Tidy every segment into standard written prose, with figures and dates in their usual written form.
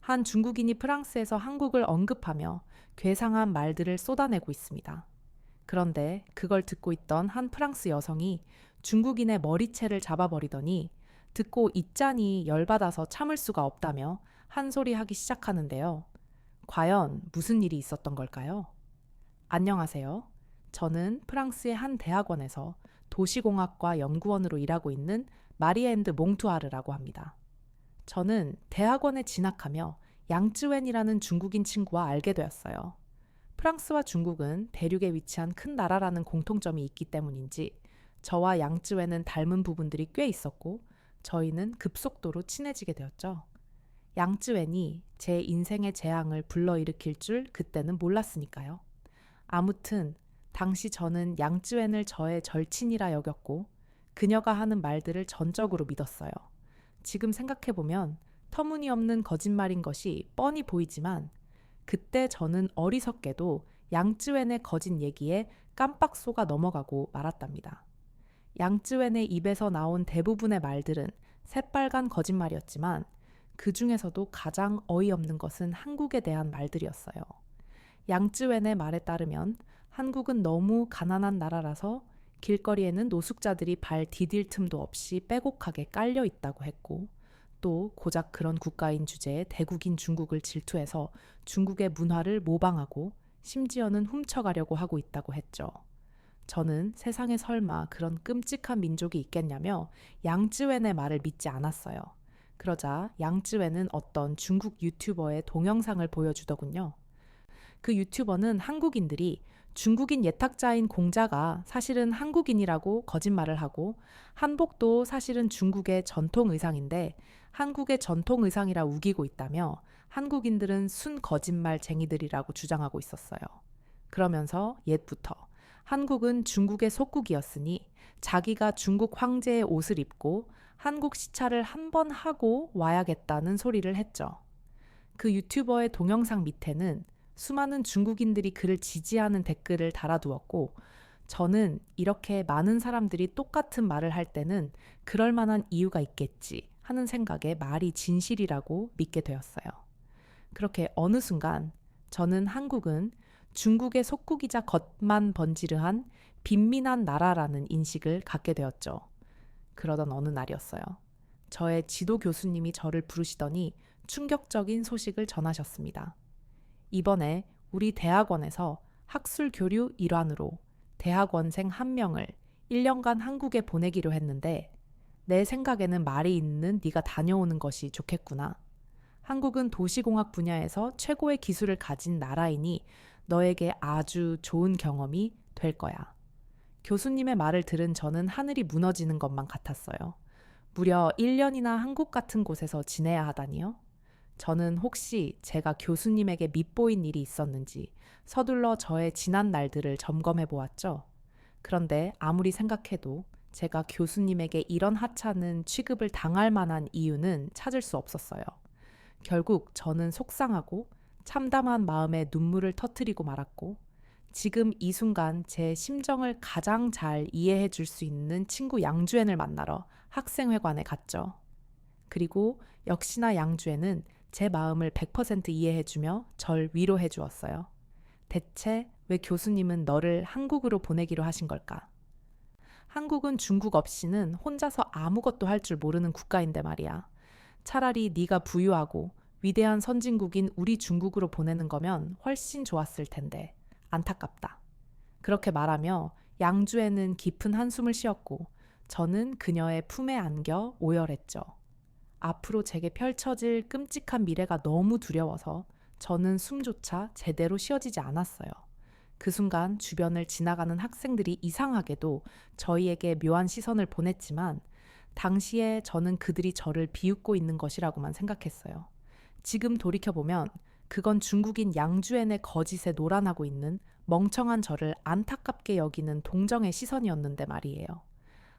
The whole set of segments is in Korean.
한 중국인이 프랑스에서 한국을 언급하며 괴상한 말들을 쏟아내고 있습니다. 그런데 그걸 듣고 있던 한 프랑스 여성이 중국인의 머리채를 잡아버리더니 듣고 있자니 열받아서 참을 수가 없다며 한 소리 하기 시작하는데요. 과연 무슨 일이 있었던 걸까요? 안녕하세요. 저는 프랑스의 한 대학원에서 도시공학과 연구원으로 일하고 있는 마리엔드 몽투아르라고 합니다. 저는 대학원에 진학하며 양쯔웬이라는 중국인 친구와 알게 되었어요. 프랑스와 중국은 대륙에 위치한 큰 나라라는 공통점이 있기 때문인지 저와 양쯔웬은 닮은 부분들이 꽤 있었고 저희는 급속도로 친해지게 되었죠. 양쯔웬이 제 인생의 재앙을 불러일으킬 줄 그때는 몰랐으니까요. 아무튼 당시 저는 양쯔웬을 저의 절친이라 여겼고 그녀가 하는 말들을 전적으로 믿었어요. 지금 생각해보면 터무니없는 거짓말인 것이 뻔히 보이지만 그때 저는 어리석게도 양쯔웬의 거짓 얘기에 깜빡 속아 넘어가고 말았답니다. 양쯔웬의 입에서 나온 대부분의 말들은 새빨간 거짓말이었지만 그 중에서도 가장 어이없는 것은 한국에 대한 말들이었어요. 양쯔웬의 말에 따르면 한국은 너무 가난한 나라라서 길거리에는 노숙자들이 발 디딜 틈도 없이 빼곡하게 깔려 있다고 했고 또 고작 그런 국가인 주제에 대국인 중국을 질투해서 중국의 문화를 모방하고 심지어는 훔쳐가려고 하고 있다고 했죠. 저는 세상에 설마 그런 끔찍한 민족이 있겠냐며 양쯔웬의 말을 믿지 않았어요. 그러자 양쯔웬은 어떤 중국 유튜버의 동영상을 보여주더군요. 그 유튜버는 한국인들이 중국인 예탁자인 공자가 사실은 한국인이라고 거짓말을 하고 한복도 사실은 중국의 전통 의상인데 한국의 전통 의상이라 우기고 있다며 한국인들은 순 거짓말쟁이들이라고 주장하고 있었어요. 그러면서 옛부터 한국은 중국의 속국이었으니 자기가 중국 황제의 옷을 입고 한국 시차를 한 번 하고 와야겠다는 소리를 했죠. 그 유튜버의 동영상 밑에는 수많은 중국인들이 그를 지지하는 댓글을 달아두었고 저는 이렇게 많은 사람들이 똑같은 말을 할 때는 그럴 만한 이유가 있겠지 하는 생각에 말이 진실이라고 믿게 되었어요. 그렇게 어느 순간 저는 한국은 중국의 속국이자 겉만 번지르한 빈민한 나라라는 인식을 갖게 되었죠. 그러던 어느 날이었어요. 저의 지도 교수님이 저를 부르시더니 충격적인 소식을 전하셨습니다. 이번에 우리 대학원에서 학술 교류 일환으로 대학원생 1명을 1년간 한국에 보내기로 했는데 내 생각에는 말이 있는 네가 다녀오는 것이 좋겠구나. 한국은 도시공학 분야에서 최고의 기술을 가진 나라이니 너에게 아주 좋은 경험이 될 거야. 교수님의 말을 들은 저는 하늘이 무너지는 것만 같았어요. 무려 1년이나 한국 같은 곳에서 지내야 하다니요? 저는 혹시 제가 교수님에게 밉보인 일이 있었는지 서둘러 저의 지난 날들을 점검해 보았죠. 그런데 아무리 생각해도 제가 교수님에게 이런 하찮은 취급을 당할 만한 이유는 찾을 수 없었어요. 결국 저는 속상하고 참담한 마음에 눈물을 터뜨리고 말았고 지금 이 순간 제 심정을 가장 잘 이해해 줄 수 있는 친구 양주엔을 만나러 학생회관에 갔죠. 그리고 역시나 양주엔은 제 마음을 100% 이해해주며 절 위로해 주었어요. 대체 왜 교수님은 너를 한국으로 보내기로 하신 걸까? 한국은 중국 없이는 혼자서 아무것도 할 줄 모르는 국가인데 말이야. 차라리 네가 부유하고 위대한 선진국인 우리 중국으로 보내는 거면 훨씬 좋았을 텐데 안타깝다. 그렇게 말하며 양주에는 깊은 한숨을 쉬었고 저는 그녀의 품에 안겨 오열했죠. 앞으로 제게 펼쳐질 끔찍한 미래가 너무 두려워서 저는 숨조차 제대로 쉬어지지 않았어요. 그 순간 주변을 지나가는 학생들이 이상하게도 저희에게 묘한 시선을 보냈지만 당시에 저는 그들이 저를 비웃고 있는 것이라고만 생각했어요. 지금 돌이켜보면 그건 중국인 양주엔의 거짓에 노란하고 있는 멍청한 저를 안타깝게 여기는 동정의 시선이었는데 말이에요.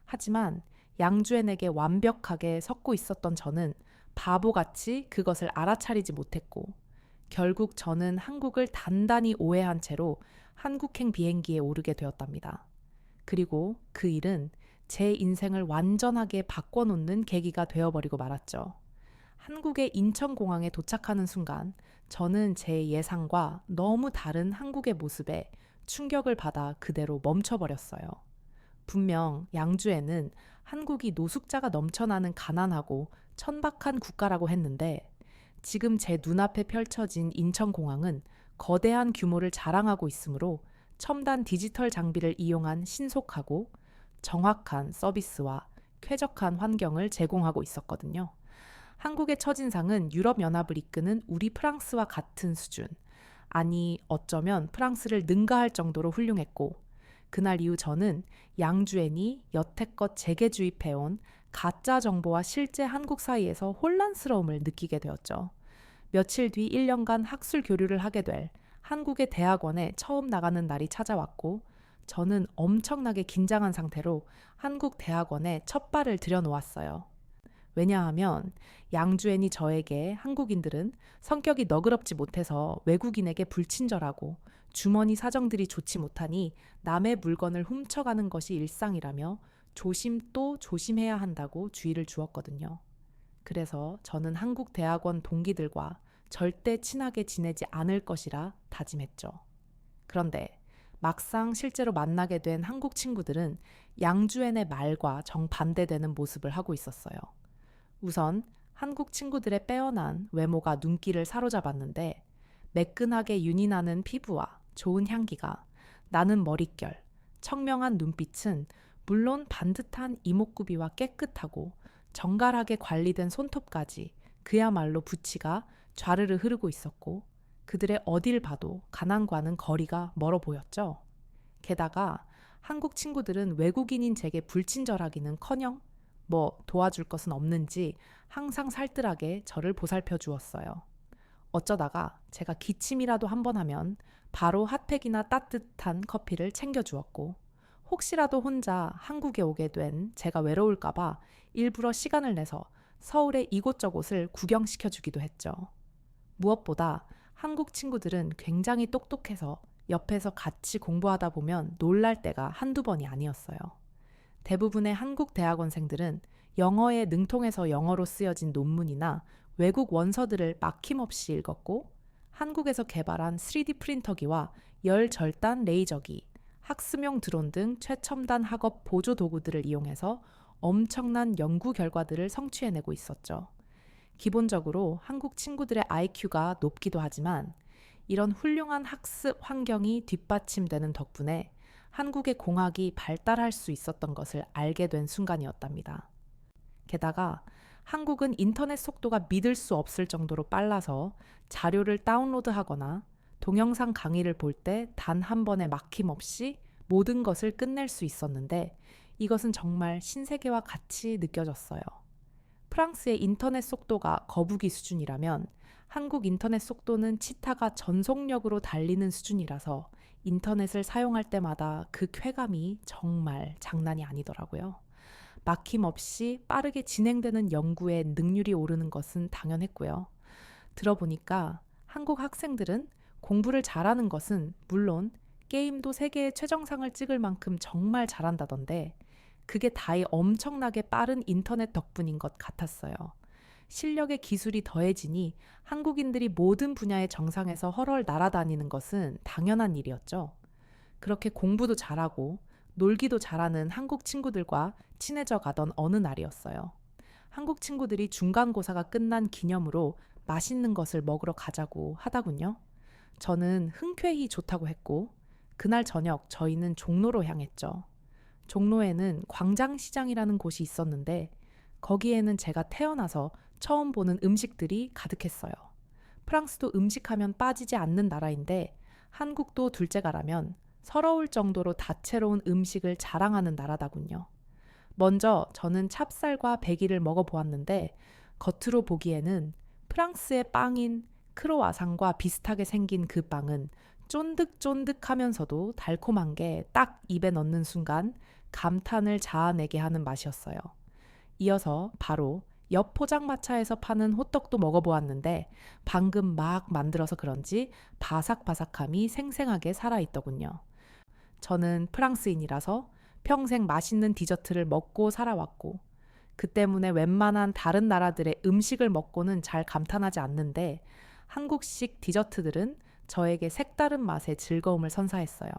하지만 양주엔에게 완벽하게 섞고 있었던 저는 바보같이 그것을 알아차리지 못했고 결국 저는 한국을 단단히 오해한 채로 한국행 비행기에 오르게 되었답니다. 그리고 그 일은 제 인생을 완전하게 바꿔놓는 계기가 되어버리고 말았죠. 한국의 인천공항에 도착하는 순간 저는 제 예상과 너무 다른 한국의 모습에 충격을 받아 그대로 멈춰버렸어요. 분명 양주에는 한국이 노숙자가 넘쳐나는 가난하고 천박한 국가라고 했는데 지금 제 눈앞에 펼쳐진 인천공항은 거대한 규모를 자랑하고 있으므로 첨단 디지털 장비를 이용한 신속하고 정확한 서비스와 쾌적한 환경을 제공하고 있었거든요. 한국의 첫인상은 유럽연합을 이끄는 우리 프랑스와 같은 수준, 아니 어쩌면 프랑스를 능가할 정도로 훌륭했고, 그날 이후 저는 양주엔이 여태껏 제게 주입해온 가짜 정보와 실제 한국 사이에서 혼란스러움을 느끼게 되었죠. 며칠 뒤 1년간 학술 교류를 하게 될 한국의 대학원에 처음 나가는 날이 찾아왔고, 저는 엄청나게 긴장한 상태로 한국 대학원에 첫 발을 들여놓았어요. 왜냐하면 양주엔이 저에게 한국인들은 성격이 너그럽지 못해서 외국인에게 불친절하고 주머니 사정들이 좋지 못하니 남의 물건을 훔쳐가는 것이 일상이라며 조심 또 조심해야 한다고 주의를 주었거든요. 그래서 저는 한국 대학원 동기들과 절대 친하게 지내지 않을 것이라 다짐했죠. 그런데 막상 실제로 만나게 된 한국 친구들은 양주엔의 말과 정반대되는 모습을 하고 있었어요. 우선 한국 친구들의 빼어난 외모가 눈길을 사로잡았는데 매끈하게 윤이 나는 피부와 좋은 향기가 나는 머릿결, 청명한 눈빛은 물론 반듯한 이목구비와 깨끗하고 정갈하게 관리된 손톱까지 그야말로 부치가 좌르르 흐르고 있었고 그들의 어딜 봐도 가난과는 거리가 멀어 보였죠. 게다가 한국 친구들은 외국인인 제게 불친절하기는커녕 뭐 도와줄 것은 없는지 항상 살뜰하게 저를 보살펴 주었어요. 어쩌다가 제가 기침이라도 한 번 하면 바로 핫팩이나 따뜻한 커피를 챙겨 주었고 혹시라도 혼자 한국에 오게 된 제가 외로울까봐 일부러 시간을 내서 서울의 이곳저곳을 구경시켜 주기도 했죠. 무엇보다 한국 친구들은 굉장히 똑똑해서 옆에서 같이 공부하다 보면 놀랄 때가 한두 번이 아니었어요. 대부분의 한국 대학원생들은 영어에 능통해서 영어로 쓰여진 논문이나 외국 원서들을 막힘없이 읽었고 한국에서 개발한 3D 프린터기와 열절단 레이저기, 학습용 드론 등 최첨단 학업 보조 도구들을 이용해서 엄청난 연구 결과들을 성취해내고 있었죠. 기본적으로 한국 친구들의 IQ가 높기도 하지만 이런 훌륭한 학습 환경이 뒷받침되는 덕분에 한국의 공학이 발달할 수 있었던 것을 알게 된 순간이었답니다. 게다가 한국은 인터넷 속도가 믿을 수 없을 정도로 빨라서 자료를 다운로드하거나 동영상 강의를 볼 때 단 한 번의 막힘없이 모든 것을 끝낼 수 있었는데 이것은 정말 신세계와 같이 느껴졌어요. 프랑스의 인터넷 속도가 거북이 수준이라면 한국 인터넷 속도는 치타가 전속력으로 달리는 수준이라서 인터넷을 사용할 때마다 그 쾌감이 정말 장난이 아니더라고요. 막힘없이 빠르게 진행되는 연구에 능률이 오르는 것은 당연했고요. 들어보니까 한국 학생들은 공부를 잘하는 것은 물론 게임도 세계의 최정상을 찍을 만큼 정말 잘한다던데 그게 다이 엄청나게 빠른 인터넷 덕분인 것 같았어요. 실력의 기술이 더해지니 한국인들이 모든 분야의 정상에서 헐헐 날아다니는 것은 당연한 일이었죠. 그렇게 공부도 잘하고 놀기도 잘하는 한국 친구들과 친해져 가던 어느 날이었어요. 한국 친구들이 중간고사가 끝난 기념으로 맛있는 것을 먹으러 가자고 하더군요. 저는 흔쾌히 좋다고 했고 그날 저녁 저희는 종로로 향했죠. 종로에는 광장시장이라는 곳이 있었는데 거기에는 제가 태어나서 처음 보는 음식들이 가득했어요. 프랑스도 음식하면 빠지지 않는 나라인데 한국도 둘째가라면 서러울 정도로 다채로운 음식을 자랑하는 나라다군요. 먼저 저는 찹쌀과 배기를 먹어보았는데 겉으로 보기에는 프랑스의 빵인 크로와상과 비슷하게 생긴 그 빵은 쫀득쫀득하면서도 달콤한 게 딱 입에 넣는 순간 감탄을 자아내게 하는 맛이었어요. 이어서 바로 옆 포장마차에서 파는 호떡도 먹어보았는데 방금 막 만들어서 그런지 바삭바삭함이 생생하게 살아있더군요. 저는 프랑스인이라서 평생 맛있는 디저트를 먹고 살아왔고 그 때문에 웬만한 다른 나라들의 음식을 먹고는 잘 감탄하지 않는데 한국식 디저트들은 저에게 색다른 맛의 즐거움을 선사했어요.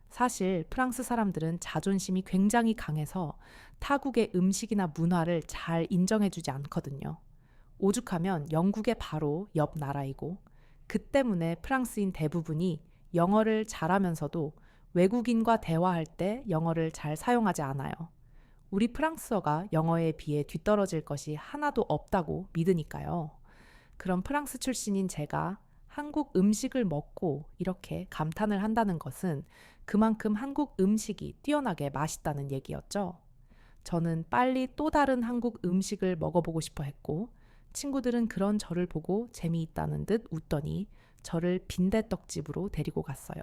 사실 프랑스 사람들은 자존심이 굉장히 강해서 타국의 음식이나 문화를 잘 인정해주지 않거든요. 오죽하면 영국의 바로 옆 나라이고, 그 때문에 프랑스인 대부분이 영어를 잘하면서도 외국인과 대화할 때 영어를 잘 사용하지 않아요. 우리 프랑스어가 영어에 비해 뒤떨어질 것이 하나도 없다고 믿으니까요. 그런 프랑스 출신인 제가 한국 음식을 먹고 이렇게 감탄을 한다는 것은 그만큼 한국 음식이 뛰어나게 맛있다는 얘기였죠. 저는 빨리 또 다른 한국 음식을 먹어보고 싶어 했고, 친구들은 그런 저를 보고 재미있다는 듯 웃더니 저를 빈대떡집으로 데리고 갔어요.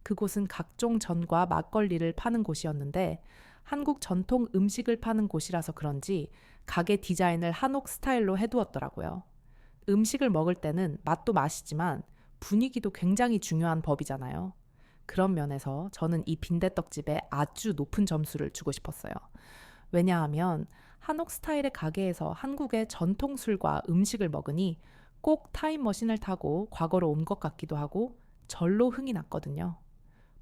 그곳은 각종 전과 막걸리를 파는 곳이었는데 한국 전통 음식을 파는 곳이라서 그런지 가게 디자인을 한옥 스타일로 해두었더라고요. 음식을 먹을 때는 맛도 맛이지만 분위기도 굉장히 중요한 법이잖아요. 그런 면에서 저는 이 빈대떡집에 아주 높은 점수를 주고 싶었어요. 왜냐하면 한옥 스타일의 가게에서 한국의 전통 술과 음식을 먹으니 꼭 타임머신을 타고 과거로 온 것 같기도 하고 절로 흥이 났거든요.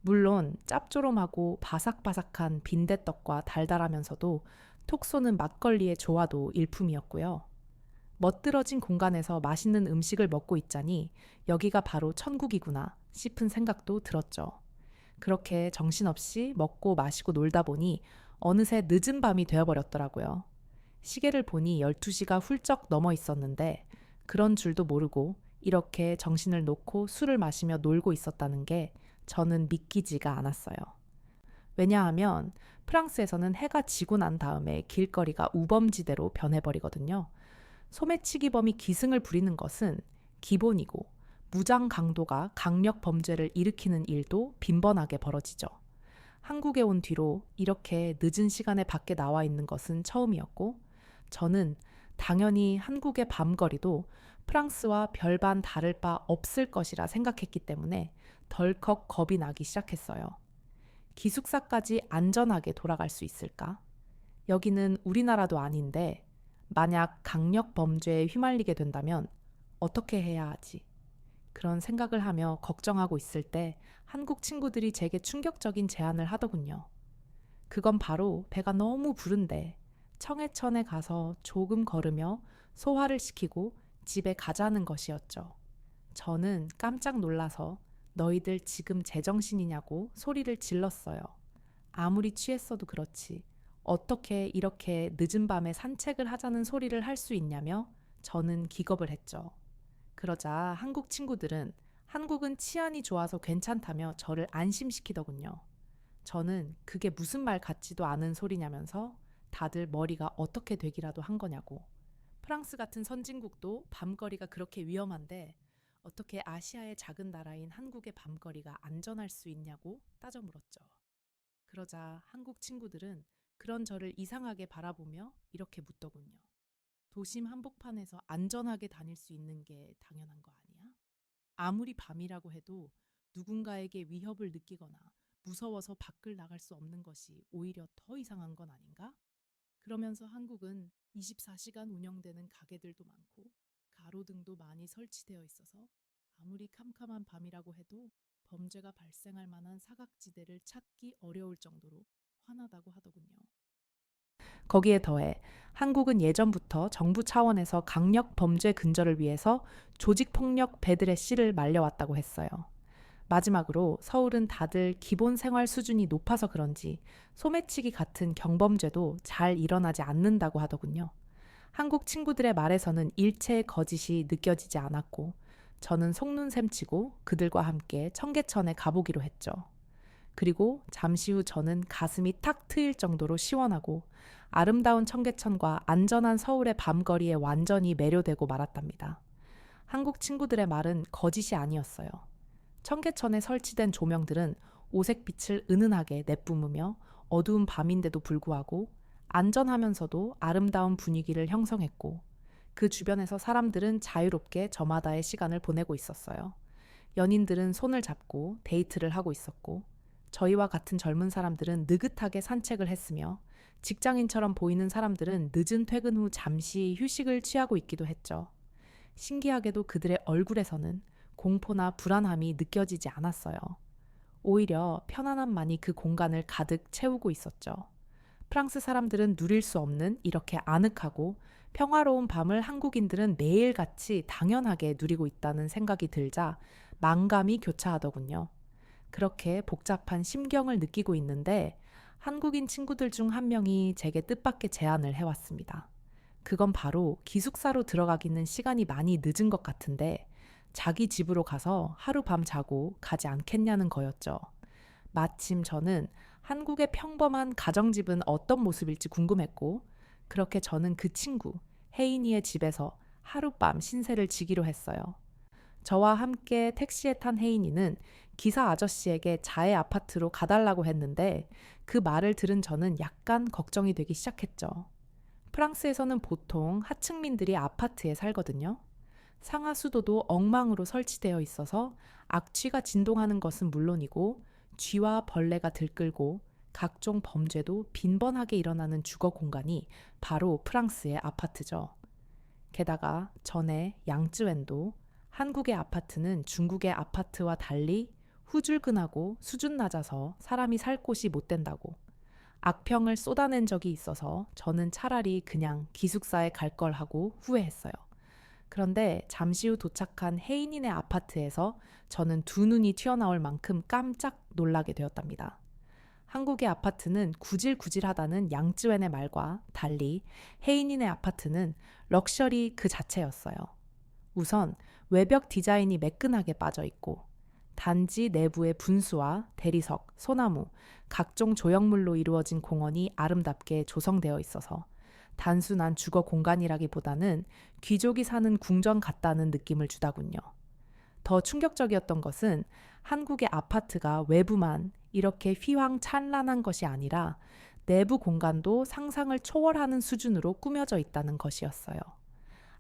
물론 짭조름하고 바삭바삭한 빈대떡과 달달하면서도 톡 쏘는 막걸리의 조화도 일품이었고요. 멋들어진 공간에서 맛있는 음식을 먹고 있자니 여기가 바로 천국이구나 싶은 생각도 들었죠. 그렇게 정신없이 먹고 마시고 놀다 보니 어느새 늦은 밤이 되어버렸더라고요. 시계를 보니 12시가 훌쩍 넘어 있었는데 그런 줄도 모르고 이렇게 정신을 놓고 술을 마시며 놀고 있었다는 게 저는 믿기지가 않았어요. 왜냐하면 프랑스에서는 해가 지고 난 다음에 길거리가 우범지대로 변해버리거든요. 소매치기범이 기승을 부리는 것은 기본이고 무장 강도가 강력 범죄를 일으키는 일도 빈번하게 벌어지죠. 한국에 온 뒤로 이렇게 늦은 시간에 밖에 나와 있는 것은 처음이었고 저는 당연히 한국의 밤거리도 프랑스와 별반 다를 바 없을 것이라 생각했기 때문에 덜컥 겁이 나기 시작했어요. 기숙사까지 안전하게 돌아갈 수 있을까? 여기는 우리나라도 아닌데 만약 강력 범죄에 휘말리게 된다면 어떻게 해야 하지? 그런 생각을 하며 걱정하고 있을 때 한국 친구들이 제게 충격적인 제안을 하더군요. 그건 바로 배가 너무 부른데 청해천에 가서 조금 걸으며 소화를 시키고 집에 가자는 것이었죠. 저는 깜짝 놀라서 너희들 지금 제정신이냐고 소리를 질렀어요. 아무리 취했어도 그렇지. 어떻게 이렇게 늦은 밤에 산책을 하자는 소리를 할 수 있냐며 저는 기겁을 했죠. 그러자 한국 친구들은 한국은 치안이 좋아서 괜찮다며 저를 안심시키더군요. 저는 그게 무슨 말 같지도 않은 소리냐면서 다들 머리가 어떻게 되기라도 한 거냐고. 프랑스 같은 선진국도 밤거리가 그렇게 위험한데 어떻게 아시아의 작은 나라인 한국의 밤거리가 안전할 수 있냐고 따져 물었죠. 그러자 한국 친구들은 그런 저를 이상하게 바라보며 이렇게 묻더군요. 도심 한복판에서 안전하게 다닐 수 있는 게 당연한 거 아니야? 아무리 밤이라고 해도 누군가에게 위협을 느끼거나 무서워서 밖을 나갈 수 없는 것이 오히려 더 이상한 건 아닌가? 그러면서 한국은 24시간 운영되는 가게들도 많고 가로등도 많이 설치되어 있어서 아무리 캄캄한 밤이라고 해도 범죄가 발생할 만한 사각지대를 찾기 어려울 정도로 환하다고 하더군요. 거기에 더해 한국은 예전부터 정부 차원에서 강력 범죄 근절을 위해서 조직폭력 배드레시를 말려왔다고 했어요. 마지막으로 서울은 다들 기본 생활 수준이 높아서 그런지 소매치기 같은 경범죄도 잘 일어나지 않는다고 하더군요. 한국 친구들의 말에서는 일체의 거짓이 느껴지지 않았고 저는 속눈샘 치고 그들과 함께 청계천에 가보기로 했죠. 그리고 잠시 후 저는 가슴이 탁 트일 정도로 시원하고 아름다운 청계천과 안전한 서울의 밤거리에 완전히 매료되고 말았답니다. 한국 친구들의 말은 거짓이 아니었어요. 청계천에 설치된 조명들은 오색빛을 은은하게 내뿜으며 어두운 밤인데도 불구하고 안전하면서도 아름다운 분위기를 형성했고 그 주변에서 사람들은 자유롭게 저마다의 시간을 보내고 있었어요. 연인들은 손을 잡고 데이트를 하고 있었고 저희와 같은 젊은 사람들은 느긋하게 산책을 했으며 직장인처럼 보이는 사람들은 늦은 퇴근 후 잠시 휴식을 취하고 있기도 했죠. 신기하게도 그들의 얼굴에서는 공포나 불안함이 느껴지지 않았어요. 오히려 편안함만이 그 공간을 가득 채우고 있었죠. 프랑스 사람들은 누릴 수 없는 이렇게 아늑하고 평화로운 밤을 한국인들은 매일같이 당연하게 누리고 있다는 생각이 들자 만감이 교차하더군요. 그렇게 복잡한 심경을 느끼고 있는데 한국인 친구들 중 한 명이 제게 뜻밖의 제안을 해왔습니다. 그건 바로 기숙사로 들어가기는 시간이 많이 늦은 것 같은데 자기 집으로 가서 하룻밤 자고 가지 않겠냐는 거였죠. 마침 저는 한국의 평범한 가정집은 어떤 모습일지 궁금했고, 그렇게 저는 그 친구, 혜인이의 집에서 하룻밤 신세를 지기로 했어요. 저와 함께 택시에 탄 혜인이는 기사 아저씨에게 자해 아파트로 가달라고 했는데 그 말을 들은 저는 약간 걱정이 되기 시작했죠. 프랑스에서는 보통 하층민들이 아파트에 살거든요. 상하수도도 엉망으로 설치되어 있어서 악취가 진동하는 것은 물론이고 쥐와 벌레가 들끓고 각종 범죄도 빈번하게 일어나는 주거 공간이 바로 프랑스의 아파트죠. 게다가 전에 양쯔웬도 한국의 아파트는 중국의 아파트와 달리 후줄근하고 수준 낮아서 사람이 살 곳이 못 된다고 악평을 쏟아낸 적이 있어서 저는 차라리 그냥 기숙사에 갈 걸 하고 후회했어요. 그런데 잠시 후 도착한 혜인이네 아파트에서 저는 두 눈이 튀어나올 만큼 깜짝 놀라게 되었답니다. 한국의 아파트는 구질구질하다는 양쯔웬의 말과 달리 혜인이네 아파트는 럭셔리 그 자체였어요. 우선 외벽 디자인이 매끈하게 빠져 있고 단지 내부의 분수와 대리석, 소나무, 각종 조형물로 이루어진 공원이 아름답게 조성되어 있어서 단순한 주거 공간이라기보다는 귀족이 사는 궁전 같다는 느낌을 주다군요. 더 충격적이었던 것은 한국의 아파트가 외부만 이렇게 휘황찬란한 것이 아니라 내부 공간도 상상을 초월하는 수준으로 꾸며져 있다는 것이었어요.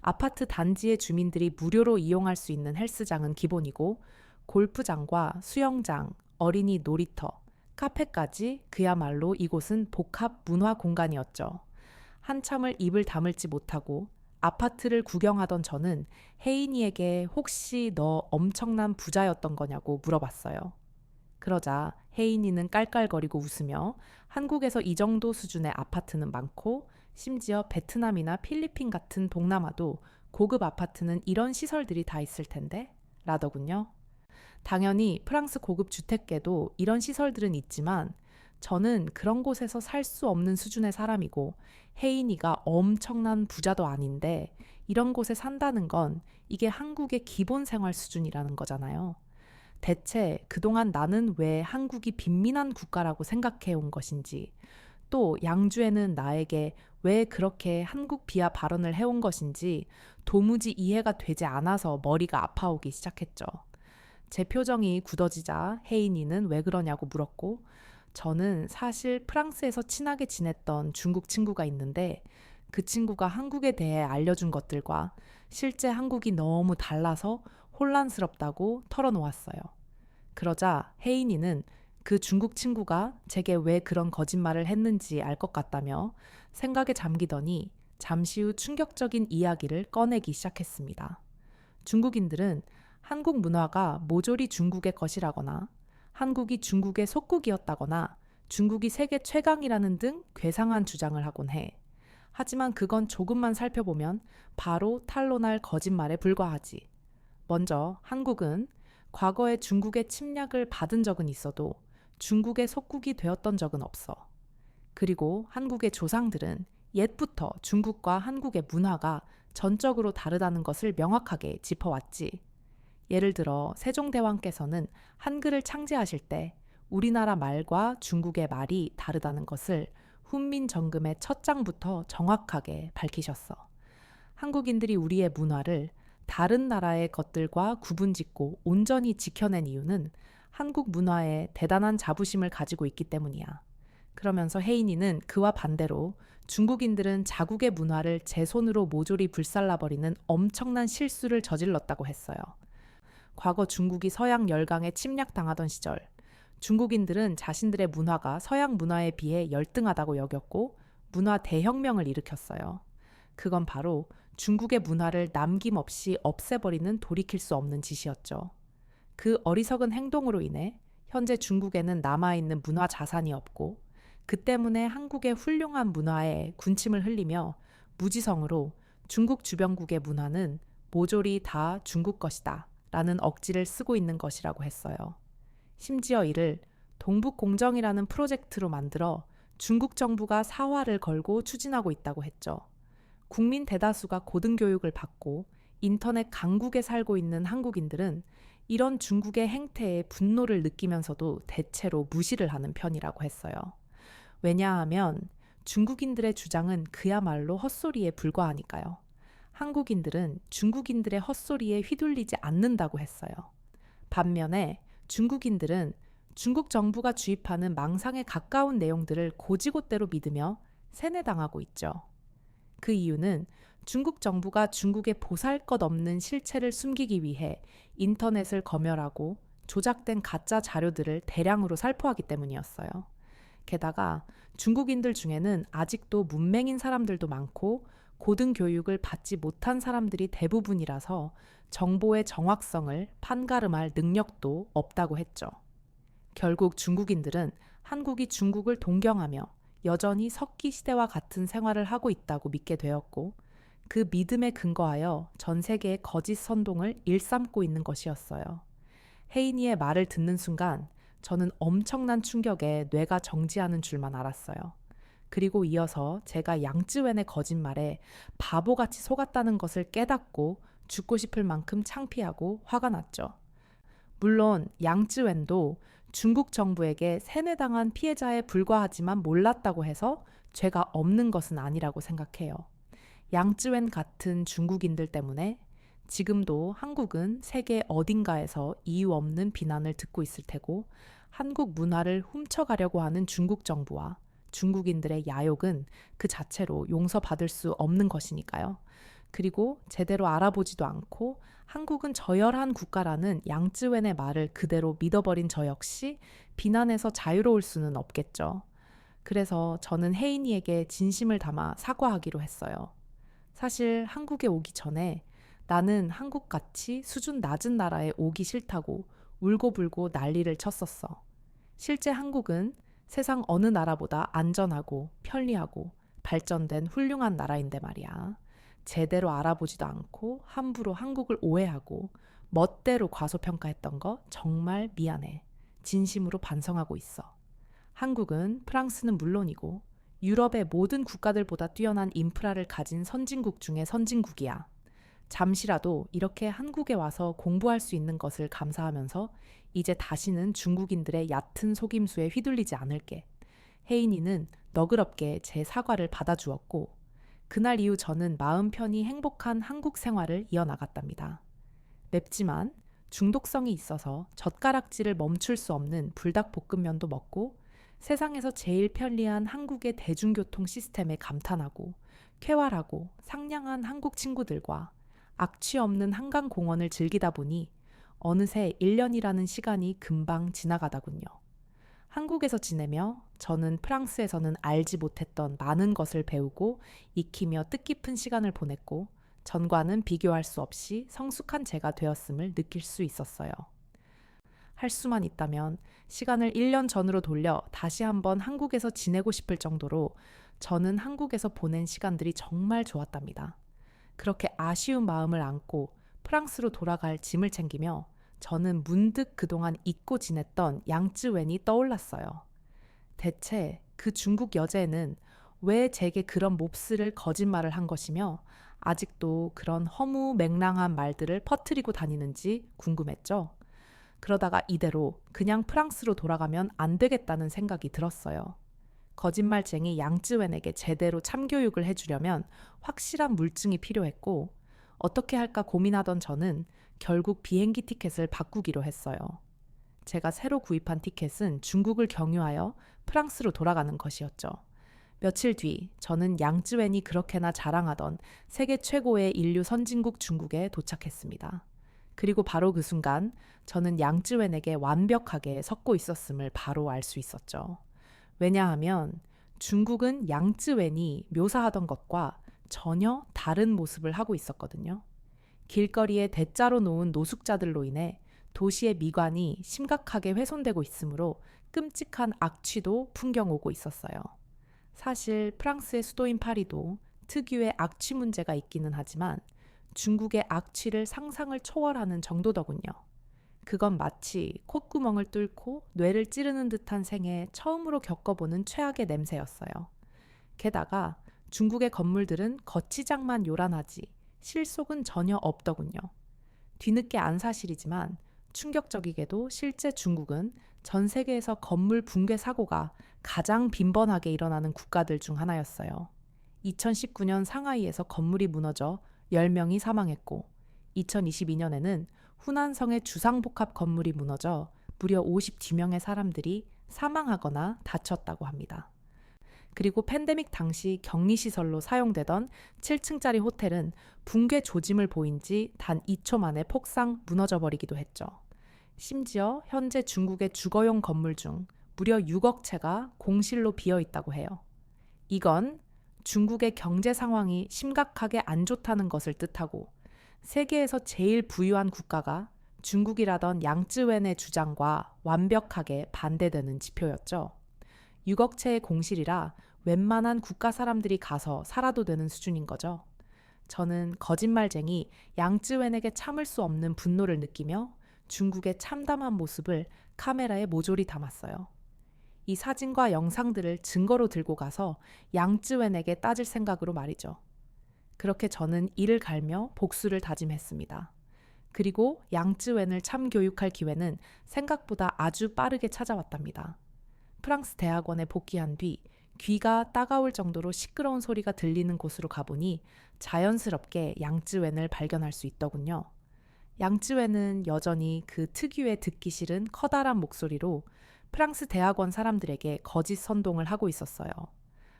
아파트 단지의 주민들이 무료로 이용할 수 있는 헬스장은 기본이고 골프장과 수영장, 어린이 놀이터, 카페까지 그야말로 이곳은 복합 문화 공간이었죠. 한참을 입을 다물지 못하고 아파트를 구경하던 저는 혜인이에게 혹시 너 엄청난 부자였던 거냐고 물어봤어요. 그러자 혜인이는 깔깔거리고 웃으며 한국에서 이 정도 수준의 아파트는 많고 심지어 베트남이나 필리핀 같은 동남아도 고급 아파트는 이런 시설들이 다 있을 텐데 라더군요. 당연히 프랑스 고급 주택계도 이런 시설들은 있지만 저는 그런 곳에서 살 수 없는 수준의 사람이고 혜인이가 엄청난 부자도 아닌데 이런 곳에 산다는 건 이게 한국의 기본 생활 수준이라는 거잖아요. 대체 그동안 나는 왜 한국이 빈민한 국가라고 생각해 온 것인지 또 양주에는 나에게 왜 그렇게 한국 비하 발언을 해온 것인지 도무지 이해가 되지 않아서 머리가 아파오기 시작했죠. 제 표정이 굳어지자 혜인이는 왜 그러냐고 물었고 저는 사실 프랑스에서 친하게 지냈던 중국 친구가 있는데 그 친구가 한국에 대해 알려준 것들과 실제 한국이 너무 달라서 혼란스럽다고 털어놓았어요. 그러자 혜인이는 그 중국 친구가 제게 왜 그런 거짓말을 했는지 알 것 같다며 생각에 잠기더니 잠시 후 충격적인 이야기를 꺼내기 시작했습니다. 중국인들은 한국 문화가 모조리 중국의 것이라거나 한국이 중국의 속국이었다거나 중국이 세계 최강이라는 등 괴상한 주장을 하곤 해. 하지만 그건 조금만 살펴보면 바로 탄로날 거짓말에 불과하지. 먼저 한국은 과거에 중국의 침략을 받은 적은 있어도 중국의 속국이 되었던 적은 없어. 그리고 한국의 조상들은 옛부터 중국과 한국의 문화가 전적으로 다르다는 것을 명확하게 짚어왔지. 예를 들어 세종대왕께서는 한글을 창제하실 때 우리나라 말과 중국의 말이 다르다는 것을 훈민정음의 첫 장부터 정확하게 밝히셨어. 한국인들이 우리의 문화를 다른 나라의 것들과 구분짓고 온전히 지켜낸 이유는 한국 문화에 대단한 자부심을 가지고 있기 때문이야. 그러면서 혜인이는 그와 반대로 중국인들은 자국의 문화를 제 손으로 모조리 불살라버리는 엄청난 실수를 저질렀다고 했어요. 과거 중국이 서양 열강에 침략당하던 시절 중국인들은 자신들의 문화가 서양 문화에 비해 열등하다고 여겼고 문화 대혁명을 일으켰어요. 그건 바로 중국의 문화를 남김없이 없애버리는 돌이킬 수 없는 짓이었죠. 그 어리석은 행동으로 인해 현재 중국에는 남아있는 문화 자산이 없고 그 때문에 한국의 훌륭한 문화에 군침을 흘리며 무지성으로 중국 주변국의 문화는 모조리 다 중국 것이다 라는 억지를 쓰고 있는 것이라고 했어요. 심지어 이를 동북공정이라는 프로젝트로 만들어 중국 정부가 사활을 걸고 추진하고 있다고 했죠. 국민 대다수가 고등교육을 받고 인터넷 강국에 살고 있는 한국인들은 이런 중국의 행태에 분노를 느끼면서도 대체로 무시를 하는 편이라고 했어요. 왜냐하면 중국인들의 주장은 그야말로 헛소리에 불과하니까요. 한국인들은 중국인들의 헛소리에 휘둘리지 않는다고 했어요. 반면에 중국인들은 중국 정부가 주입하는 망상에 가까운 내용들을 고지곳대로 믿으며 세뇌당하고 있죠. 그 이유는 중국 정부가 중국의 보잘것없는 실체를 숨기기 위해 인터넷을 검열하고 조작된 가짜 자료들을 대량으로 살포하기 때문이었어요. 게다가 중국인들 중에는 아직도 문맹인 사람들도 많고 고등교육을 받지 못한 사람들이 대부분이라서 정보의 정확성을 판가름할 능력도 없다고 했죠. 결국 중국인들은 한국이 중국을 동경하며 여전히 석기 시대와 같은 생활을 하고 있다고 믿게 되었고 그 믿음에 근거하여 전 세계의 거짓 선동을 일삼고 있는 것이었어요. 혜인이의 말을 듣는 순간 저는 엄청난 충격에 뇌가 정지하는 줄만 알았어요. 그리고 이어서 제가 양쯔웬의 거짓말에 바보같이 속았다는 것을 깨닫고 죽고 싶을 만큼 창피하고 화가 났죠. 물론 양쯔웬도 중국 정부에게 세뇌당한 피해자에 불과하지만 몰랐다고 해서 죄가 없는 것은 아니라고 생각해요. 양쯔웬 같은 중국인들 때문에 지금도 한국은 세계 어딘가에서 이유 없는 비난을 듣고 있을 테고 한국 문화를 훔쳐가려고 하는 중국 정부와 중국인들의 야욕은 그 자체로 용서받을 수 없는 것이니까요. 그리고 제대로 알아보지도 않고 한국은 저열한 국가라는 양쯔웬의 말을 그대로 믿어버린 저 역시 비난에서 자유로울 수는 없겠죠. 그래서 저는 혜인이에게 진심을 담아 사과하기로 했어요. 사실 한국에 오기 전에 나는 한국같이 수준 낮은 나라에 오기 싫다고 울고불고 난리를 쳤었어. 실제 한국은 세상 어느 나라보다 안전하고 편리하고 발전된 훌륭한 나라인데 말이야. 제대로 알아보지도 않고 함부로 한국을 오해하고 멋대로 과소평가했던 거 정말 미안해. 진심으로 반성하고 있어. 한국은 프랑스는 물론이고 유럽의 모든 국가들보다 뛰어난 인프라를 가진 선진국 중에 선진국이야. 잠시라도 이렇게 한국에 와서 공부할 수 있는 것을 감사하면서 이제 다시는 중국인들의 얕은 속임수에 휘둘리지 않을게. 혜인이는 너그럽게 제 사과를 받아주었고 그날 이후 저는 마음 편히 행복한 한국 생활을 이어나갔답니다. 맵지만 중독성이 있어서 젓가락질을 멈출 수 없는 불닭볶음면도 먹고 세상에서 제일 편리한 한국의 대중교통 시스템에 감탄하고 쾌활하고 상냥한 한국 친구들과 악취 없는 한강공원을 즐기다 보니 어느새 1년이라는 시간이 금방 지나가다군요. 한국에서 지내며 저는 프랑스에서는 알지 못했던 많은 것을 배우고 익히며 뜻깊은 시간을 보냈고 전과는 비교할 수 없이 성숙한 제가 되었음을 느낄 수 있었어요. 할 수만 있다면 시간을 1년 전으로 돌려 다시 한번 한국에서 지내고 싶을 정도로 저는 한국에서 보낸 시간들이 정말 좋았답니다. 그렇게 아쉬운 마음을 안고 프랑스로 돌아갈 짐을 챙기며 저는 문득 그동안 잊고 지냈던 양쯔웬이 떠올랐어요. 대체 그 중국 여제는 왜 제게 그런 몹쓸을 거짓말을 한 것이며 아직도 그런 허무맹랑한 말들을 퍼뜨리고 다니는지 궁금했죠. 그러다가 이대로 그냥 프랑스로 돌아가면 안 되겠다는 생각이 들었어요. 거짓말쟁이 양쯔웬에게 제대로 참교육을 해주려면 확실한 물증이 필요했고 어떻게 할까 고민하던 저는 결국 비행기 티켓을 바꾸기로 했어요. 제가 새로 구입한 티켓은 중국을 경유하여 프랑스로 돌아가는 것이었죠. 며칠 뒤 저는 양쯔웬이 그렇게나 자랑하던 세계 최고의 인류 선진국 중국에 도착했습니다. 그리고 바로 그 순간 저는 양쯔웬에게 완벽하게 섞고 있었음을 바로 알 수 있었죠. 왜냐하면 중국은 양쯔웬이 묘사하던 것과 전혀 다른 모습을 하고 있었거든요. 길거리에 대자로 놓은 노숙자들로 인해 도시의 미관이 심각하게 훼손되고 있으므로 끔찍한 악취도 풍겨오고 있었어요. 사실 프랑스의 수도인 파리도 특유의 악취 문제가 있기는 하지만 중국의 악취를 상상을 초월하는 정도더군요. 그건 마치 콧구멍을 뚫고 뇌를 찌르는 듯한 생에 처음으로 겪어보는 최악의 냄새였어요. 게다가 중국의 건물들은 거치장만 요란하지 실속은 전혀 없더군요. 뒤늦게 안 사실이지만 충격적이게도 실제 중국은 전 세계에서 건물 붕괴 사고가 가장 빈번하게 일어나는 국가들 중 하나였어요. 2019년 상하이에서 건물이 무너져 10명이 사망했고 2022년에는 후난성의 주상복합 건물이 무너져 무려 52명의 사람들이 사망하거나 다쳤다고 합니다. 그리고 팬데믹 당시 격리시설로 사용되던 7층짜리 호텔은 붕괴 조짐을 보인 지 단 2초 만에 폭삭 무너져 버리기도 했죠. 심지어 현재 중국의 주거용 건물 중 무려 6억 채가 공실로 비어 있다고 해요. 이건 중국의 경제 상황이 심각하게 안 좋다는 것을 뜻하고 세계에서 제일 부유한 국가가 중국이라던 양쯔웬의 주장과 완벽하게 반대되는 지표였죠. 6억 채의 공실이라 웬만한 국가 사람들이 가서 살아도 되는 수준인 거죠. 저는 거짓말쟁이 양쯔웬에게 참을 수 없는 분노를 느끼며 중국의 참담한 모습을 카메라에 모조리 담았어요. 이 사진과 영상들을 증거로 들고 가서 양쯔웬에게 따질 생각으로 말이죠. 그렇게 저는 이를 갈며 복수를 다짐했습니다. 그리고 양쯔웬을 참교육할 기회는 생각보다 아주 빠르게 찾아왔답니다. 프랑스 대학원에 복귀한 뒤 귀가 따가울 정도로 시끄러운 소리가 들리는 곳으로 가보니 자연스럽게 양쯔웬을 발견할 수 있더군요. 양쯔웬은 여전히 그 특유의 듣기 싫은 커다란 목소리로 프랑스 대학원 사람들에게 거짓 선동을 하고 있었어요.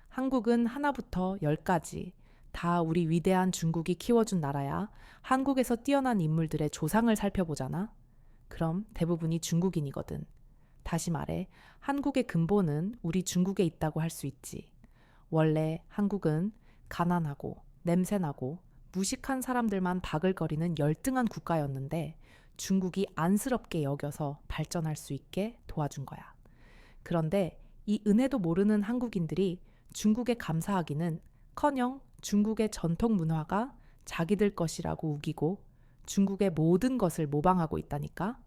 한국은 하나부터 10까지 다 우리 위대한 중국이 키워준 나라야. 한국에서 뛰어난 인물들의 조상을 살펴보잖아. 그럼 대부분이 중국인이거든. 다시 말해 한국의 근본은 우리 중국에 있다고 할 수 있지. 원래 한국은 가난하고 냄새나고 무식한 사람들만 바글거리는 열등한 국가였는데 중국이 안쓰럽게 여겨서 발전할 수 있게 도와준 거야. 그런데 이 은혜도 모르는 한국인들이 중국에 감사하기는 커녕 중국의 전통 문화가 자기들 것이라고 우기고 중국의 모든 것을 모방하고 있다니까.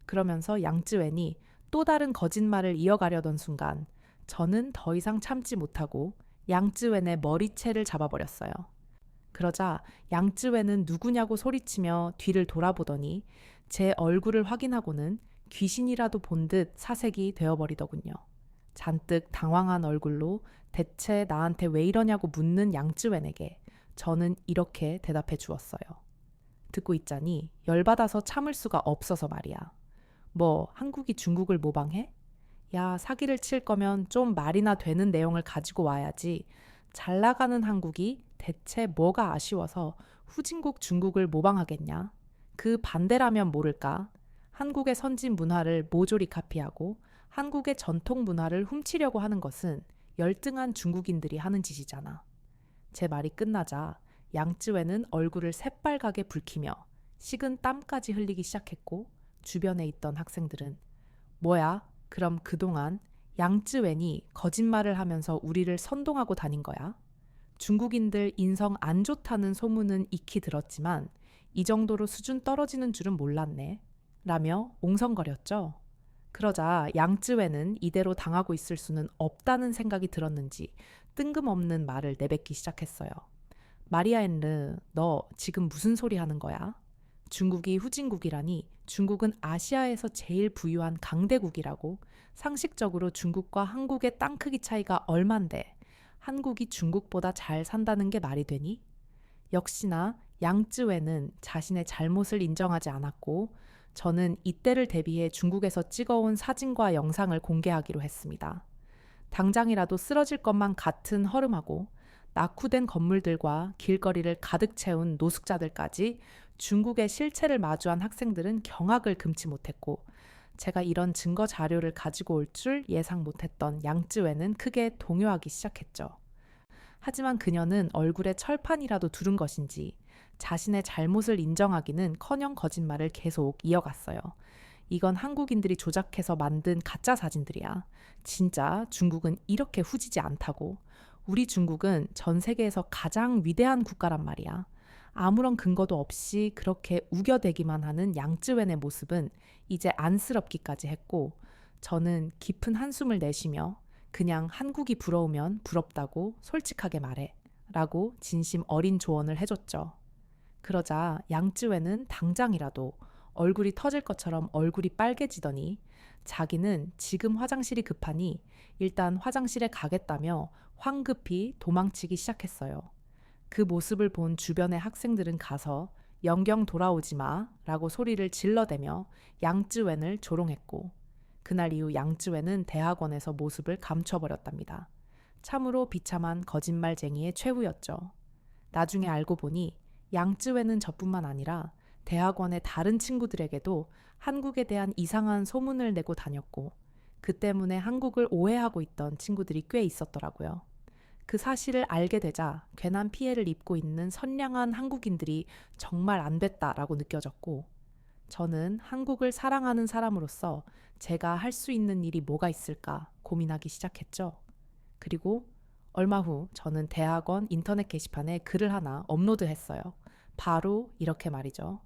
그러면서 양쯔웬이 또 다른 거짓말을 이어가려던 순간 저는 더 이상 참지 못하고 양쯔웬의 머리채를 잡아버렸어요. 그러자 양쯔웬은 누구냐고 소리치며 뒤를 돌아보더니 제 얼굴을 확인하고는 귀신이라도 본 듯 사색이 되어버리더군요. 잔뜩 당황한 얼굴로 대체 나한테 왜 이러냐고 묻는 양쯔웬에게 저는 이렇게 대답해 주었어요. 듣고 있자니 열받아서 참을 수가 없어서 말이야. 뭐 한국이 중국을 모방해? 야, 사기를 칠 거면 좀 말이나 되는 내용을 가지고 와야지. 잘 나가는 한국이 대체 뭐가 아쉬워서 후진국 중국을 모방하겠냐? 그 반대라면 모를까? 한국의 선진 문화를 모조리 카피하고 한국의 전통 문화를 훔치려고 하는 것은 열등한 중국인들이 하는 짓이잖아. 제 말이 끝나자 양쯔웬은 얼굴을 새빨갛게 붉히며 식은 땀까지 흘리기 시작했고 주변에 있던 학생들은 뭐야? 그럼 그동안 양쯔웬이 거짓말을 하면서 우리를 선동하고 다닌 거야? 중국인들 인성 안 좋다는 소문은 익히 들었지만 이 정도로 수준 떨어지는 줄은 몰랐네. 라며 옹성거렸죠. 그러자 양쯔웬은 이대로 당하고 있을 수는 없다는 생각이 들었는지 뜬금없는 말을 내뱉기 시작했어요. 마리아엔르, 너 지금 무슨 소리 하는 거야? 중국이 후진국이라니 중국은 아시아에서 제일 부유한 강대국이라고. 상식적으로 중국과 한국의 땅 크기 차이가 얼만데 한국이 중국보다 잘 산다는 게 말이 되니? 역시나 양쯔웬은 자신의 잘못을 인정하지 않았고 저는 이때를 대비해 중국에서 찍어온 사진과 영상을 공개하기로 했습니다. 당장이라도 쓰러질 것만 같은 허름하고 낙후된 건물들과 길거리를 가득 채운 노숙자들까지 중국의 실체를 마주한 학생들은 경악을 금치 못했고 제가 이런 증거 자료를 가지고 올 줄 예상 못했던 양쯔웨는 크게 동요하기 시작했죠. 하지만 그녀는 얼굴에 철판이라도 두른 것인지 자신의 잘못을 인정하기는커녕 거짓말을 계속 이어갔어요. 이건 한국인들이 조작해서 만든 가짜 사진들이야. 진짜 중국은 이렇게 후지지 않다고. 우리 중국은 전 세계에서 가장 위대한 국가란 말이야. 아무런 근거도 없이 그렇게 우겨대기만 하는 양쯔웬의 모습은 이제 안쓰럽기까지 했고, 저는 깊은 한숨을 내쉬며 그냥 한국이 부러우면 부럽다고 솔직하게 말해 라고 진심 어린 조언을 해줬죠. 그러자 양쯔웨는 당장이라도 얼굴이 터질 것처럼 얼굴이 빨개지더니 자기는 지금 화장실이 급하니 일단 화장실에 가겠다며 황급히 도망치기 시작했어요. 그 모습을 본 주변의 학생들은 가서 영경 돌아오지 마 라고 소리를 질러대며 양쯔웬을 조롱했고, 그날 이후 양쯔웬은 대학원에서 모습을 감춰버렸답니다. 참으로 비참한 거짓말쟁이의 최후였죠. 나중에 알고 보니 양쯔웬은 저뿐만 아니라 대학원의 다른 친구들에게도 한국에 대한 이상한 소문을 내고 다녔고, 그 때문에 한국을 오해하고 있던 친구들이 꽤 있었더라고요. 그 사실을 알게 되자 괜한 피해를 입고 있는 선량한 한국인들이 정말 안 됐다라고 느껴졌고, 저는 한국을 사랑하는 사람으로서 제가 할 수 있는 일이 뭐가 있을까 고민하기 시작했죠. 그리고 얼마 후 저는 대학원 인터넷 게시판에 글을 하나 업로드했어요. 바로 이렇게 말이죠.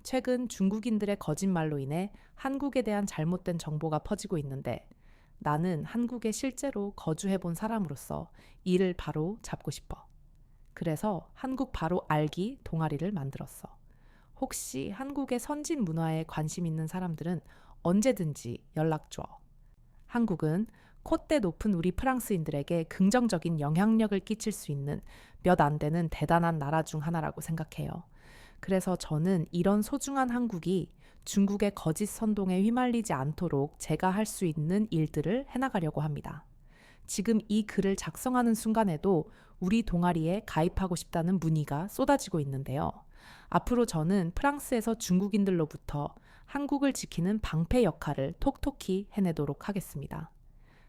최근 중국인들의 거짓말로 인해 한국에 대한 잘못된 정보가 퍼지고 있는데, 나는 한국에 실제로 거주해 본 사람으로서 이를 바로 잡고 싶어. 그래서 한국 바로 알기 동아리를 만들었어. 혹시 한국의 선진 문화에 관심 있는 사람들은 언제든지 연락 줘. 한국은 콧대 높은 우리 프랑스인들에게 긍정적인 영향력을 끼칠 수 있는 몇 안 되는 대단한 나라 중 하나라고 생각해요. 그래서 저는 이런 소중한 한국이 중국의 거짓 선동에 휘말리지 않도록 제가 할 수 있는 일들을 해나가려고 합니다. 지금 이 글을 작성하는 순간에도 우리 동아리에 가입하고 싶다는 문의가 쏟아지고 있는데요. 앞으로 저는 프랑스에서 중국인들로부터 한국을 지키는 방패 역할을 톡톡히 해내도록 하겠습니다.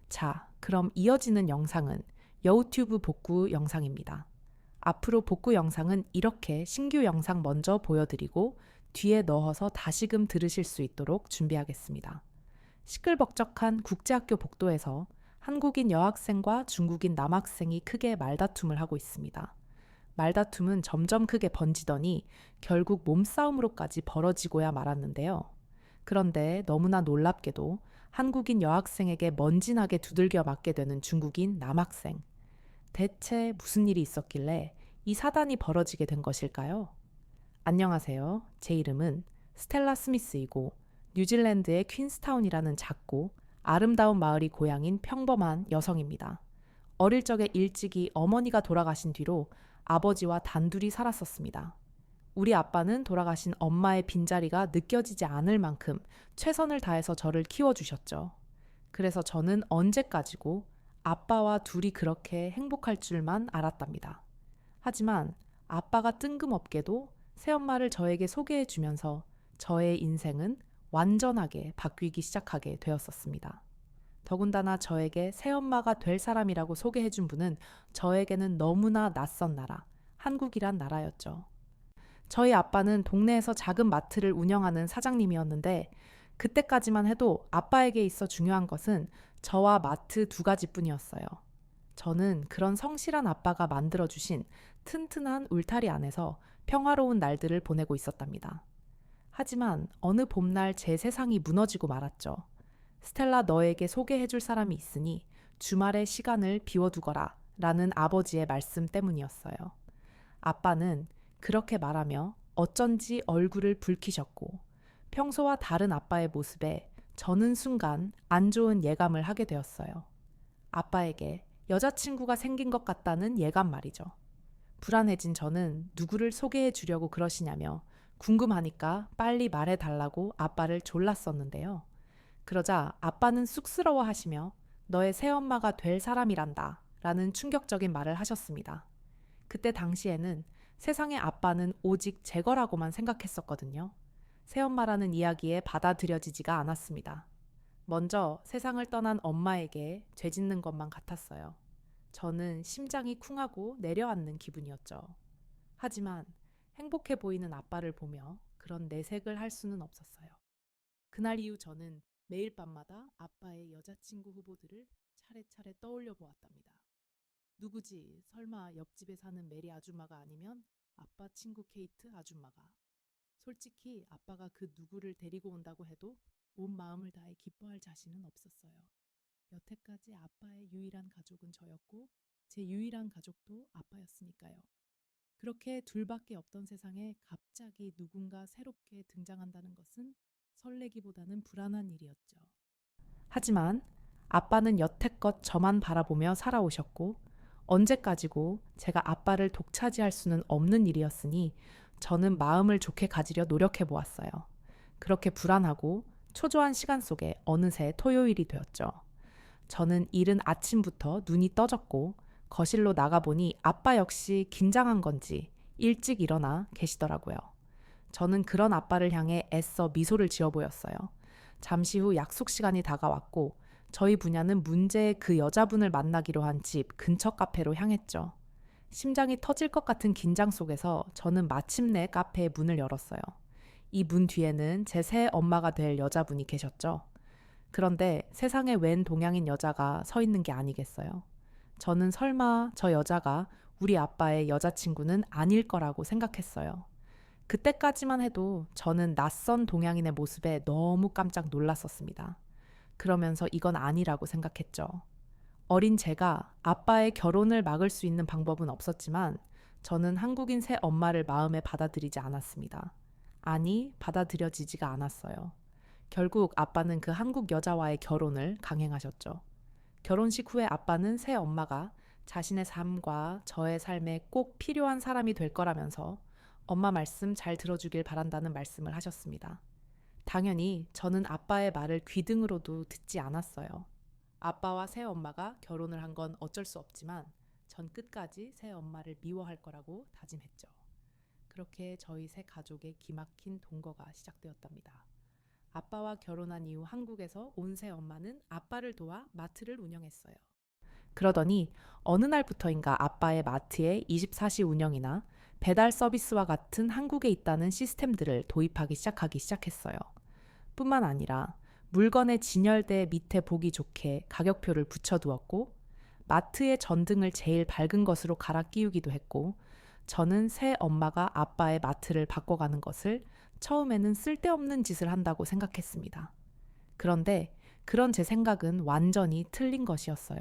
자, 그럼 이어지는 영상은 여우튜브 복구 영상입니다. 앞으로 복구 영상은 이렇게 신규 영상 먼저 보여드리고 뒤에 넣어서 다시금 들으실 수 있도록 준비하겠습니다. 시끌벅적한 국제학교 복도에서 한국인 여학생과 중국인 남학생이 크게 말다툼을 하고 있습니다. 말다툼은 점점 크게 번지더니 결국 몸싸움으로까지 벌어지고야 말았는데요. 그런데 너무나 놀랍게도 한국인 여학생에게 먼지나게 두들겨 맞게 되는 중국인 남학생. 대체 무슨 일이 있었길래 이 사단이 벌어지게 된 것일까요? 안녕하세요. 제 이름은 스텔라 스미스이고 뉴질랜드의 퀸스타운이라는 작고 아름다운 마을이 고향인 평범한 여성입니다. 어릴 적에 일찍이 어머니가 돌아가신 뒤로 아버지와 단둘이 살았었습니다. 우리 아빠는 돌아가신 엄마의 빈자리가 느껴지지 않을 만큼 최선을 다해서 저를 키워주셨죠. 그래서 저는 언제까지고 아빠와 둘이 그렇게 행복할 줄만 알았답니다. 하지만 아빠가 뜬금없게도 새엄마를 저에게 소개해 주면서 저의 인생은 완전하게 바뀌기 시작하게 되었었습니다. 더군다나 저에게 새엄마가 될 사람이라고 소개해 준 분은 저에게는 너무나 낯선 나라, 한국이란 나라였죠. 저희 아빠는 동네에서 작은 마트를 운영하는 사장님이었는데, 그때까지만 해도 아빠에게 있어 중요한 것은 저와 마트 두 가지뿐이었어요. 저는 그런 성실한 아빠가 만들어주신 튼튼한 울타리 안에서 평화로운 날들을 보내고 있었답니다. 하지만 어느 봄날 제 세상이 무너지고 말았죠. 스텔라, 너에게 소개해줄 사람이 있으니 주말에 시간을 비워두거라 라는 아버지의 말씀 때문이었어요. 아빠는 그렇게 말하며 어쩐지 얼굴을 붉히셨고, 평소와 다른 아빠의 모습에 저는 순간 안 좋은 예감을 하게 되었어요. 아빠에게 여자친구가 생긴 것 같다는 예감 말이죠. 불안해진 저는 누구를 소개해 주려고 그러시냐며 궁금하니까 빨리 말해달라고 아빠를 졸랐었는데요. 그러자 아빠는 쑥스러워 하시며 너의 새엄마가 될 사람이란다 라는 충격적인 말을 하셨습니다. 그때 당시에는 세상의 아빠는 오직 제 거라고만 생각했었거든요. 새엄마라는 이야기에 받아들여지지가 않았습니다. 먼저 세상을 떠난 엄마에게 죄짓는 것만 같았어요. 저는 심장이 쿵하고 내려앉는 기분이었죠. 하지만 행복해 보이는 아빠를 보며 그런 내색을 할 수는 없었어요. 그날 이후 저는 매일 밤마다 아빠의 여자친구 후보들을 차례차례 떠올려 보았답니다. 누구지? 설마 옆집에 사는 메리 아줌마가 아니면 아빠 친구 케이트 아줌마가. 솔직히 아빠가 그 누구를 데리고 온다고 해도 온 마음을 다해 기뻐할 자신은 없었어요. 여태까지 아빠의 유일한 가족은 저였고 제 유일한 가족도 아빠였으니까요. 그렇게 둘밖에 없던 세상에 갑자기 누군가 새롭게 등장한다는 것은 설레기보다는 불안한 일이었죠. 하지만 아빠는 여태껏 저만 바라보며 살아오셨고 언제까지고 제가 아빠를 독차지할 수는 없는 일이었으니 저는 마음을 좋게 가지려 노력해 보았어요. 그렇게 불안하고 초조한 시간 속에 어느새 토요일이 되었죠. 저는 이른 아침부터 눈이 떠졌고 거실로 나가보니 아빠 역시 긴장한 건지 일찍 일어나 계시더라고요. 저는 그런 아빠를 향해 애써 미소를 지어 보였어요. 잠시 후 약속 시간이 다가왔고 저희 부녀는 문제의 그 여자분을 만나기로 한 집 근처 카페로 향했죠. 심장이 터질 것 같은 긴장 속에서 저는 마침내 카페의 문을 열었어요. 이 문 뒤에는 제 새 엄마가 될 여자분이 계셨죠. 그런데 세상에 웬 동양인 여자가 서 있는 게 아니겠어요. 저는 설마 저 여자가 우리 아빠의 여자친구는 아닐 거라고 생각했어요. 그때까지만 해도 저는 낯선 동양인의 모습에 너무 깜짝 놀랐었습니다. 그러면서 이건 아니라고 생각했죠. 어린 제가 아빠의 결혼을 막을 수 있는 방법은 없었지만 저는 한국인 새 엄마를 마음에 받아들이지 않았습니다. 아니, 받아들여지지가 않았어요. 결국 아빠는 그 한국 여자와의 결혼을 강행하셨죠. 결혼식 후에 아빠는 새 엄마가 자신의 삶과 저의 삶에 꼭 필요한 사람이 될 거라면서 엄마 말씀 잘 들어주길 바란다는 말씀을 하셨습니다. 당연히 저는 아빠의 말을 귀등으로도 듣지 않았어요. 아빠와 새 엄마가 결혼을 한 건 어쩔 수 없지만 전 끝까지 새 엄마를 미워할 거라고 다짐했죠. 그렇게 저희 새 가족의 기막힌 동거가 시작되었답니다. 아빠와 결혼한 이후 한국에서 온 새 엄마는 아빠를 도와 마트를 운영했어요. 그러더니 어느 날부터인가 아빠의 마트에 24시 운영이나 배달 서비스와 같은 한국에 있다는 시스템들을 도입하기 시작했어요. 뿐만 아니라 물건의 진열대 밑에 보기 좋게 가격표를 붙여두었고 마트의 전등을 제일 밝은 것으로 갈아 끼우기도 했고 저는 새 엄마가 아빠의 마트를 바꿔가는 것을 처음에는 쓸데없는 짓을 한다고 생각했습니다. 그런데 그런 제 생각은 완전히 틀린 것이었어요.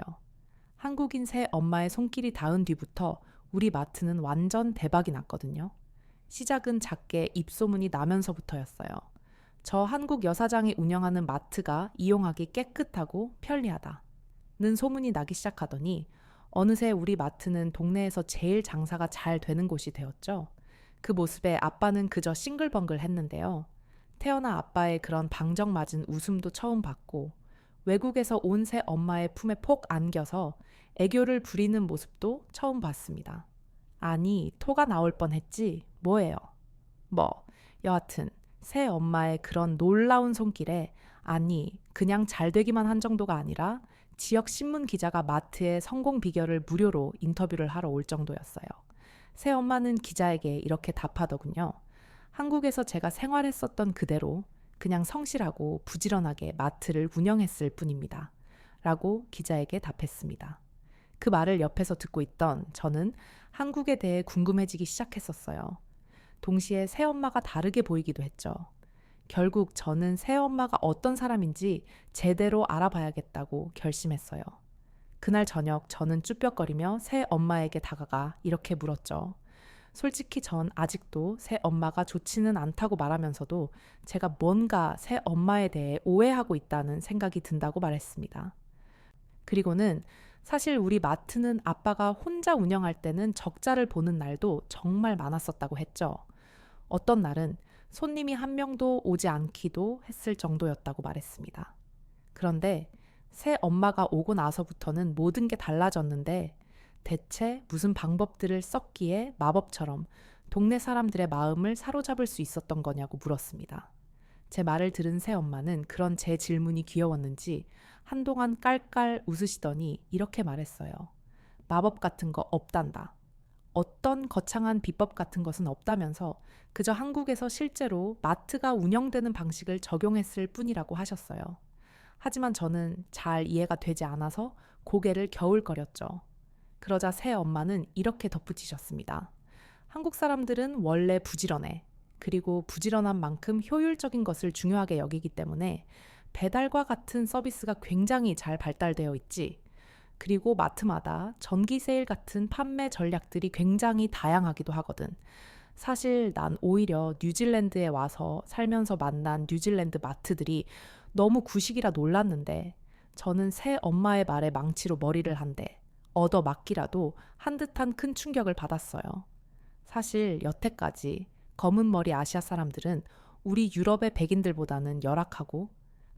한국인 새 엄마의 손길이 닿은 뒤부터 우리 마트는 완전 대박이 났거든요. 시작은 작게 입소문이 나면서부터였어요. 저 한국 여사장이 운영하는 마트가 이용하기 깨끗하고 편리하다는 소문이 나기 시작하더니 어느새 우리 마트는 동네에서 제일 장사가 잘 되는 곳이 되었죠. 그 모습에 아빠는 그저 싱글벙글 했는데요. 태어나 아빠의 그런 방정맞은 웃음도 처음 봤고 외국에서 온 새 엄마의 품에 폭 안겨서 애교를 부리는 모습도 처음 봤습니다. 아니, 토가 나올 뻔했지. 뭐예요? 여하튼 새 엄마의 그런 놀라운 손길에 아니, 그냥 잘 되기만 한 정도가 아니라 지역 신문 기자가 마트의 성공 비결을 무료로 인터뷰를 하러 올 정도였어요. 새 엄마는 기자에게 이렇게 답하더군요. 한국에서 제가 생활했었던 그대로 그냥 성실하고 부지런하게 마트를 운영했을 뿐입니다. 라고 기자에게 답했습니다. 그 말을 옆에서 듣고 있던 저는 한국에 대해 궁금해지기 시작했었어요. 동시에 새엄마가 다르게 보이기도 했죠. 결국 저는 새엄마가 어떤 사람인지 제대로 알아봐야겠다고 결심했어요. 그날 저녁 저는 쭈뼛거리며 새엄마에게 다가가 이렇게 물었죠. 솔직히 전 아직도 새엄마가 좋지는 않다고 말하면서도 제가 뭔가 새엄마에 대해 오해하고 있다는 생각이 든다고 말했습니다. 그리고는 사실 우리 마트는 아빠가 혼자 운영할 때는 적자를 보는 날도 정말 많았었다고 했죠. 어떤 날은 손님이 한 명도 오지 않기도 했을 정도였다고 말했습니다. 그런데 새 엄마가 오고 나서부터는 모든 게 달라졌는데 대체 무슨 방법들을 썼기에 마법처럼 동네 사람들의 마음을 사로잡을 수 있었던 거냐고 물었습니다. 제 말을 들은 새 엄마는 그런 제 질문이 귀여웠는지 한동안 깔깔 웃으시더니 이렇게 말했어요. 마법 같은 거 없단다. 어떤 거창한 비법 같은 것은 없다면서 그저 한국에서 실제로 마트가 운영되는 방식을 적용했을 뿐이라고 하셨어요. 하지만 저는 잘 이해가 되지 않아서 고개를 겨울거렸죠. 그러자 새 엄마는 이렇게 덧붙이셨습니다. 한국 사람들은 원래 부지런해. 그리고 부지런한 만큼 효율적인 것을 중요하게 여기기 때문에 배달과 같은 서비스가 굉장히 잘 발달되어 있지. 그리고 마트마다 전기 세일 같은 판매 전략들이 굉장히 다양하기도 하거든. 사실 난 오히려 뉴질랜드에 와서 살면서 만난 뉴질랜드 마트들이 너무 구식이라 놀랐는데 저는 새 엄마의 말에 망치로 머리를 한 대 얻어맞기라도 한 듯한 큰 충격을 받았어요. 사실 여태까지 검은 머리 아시아 사람들은 우리 유럽의 백인들보다는 열악하고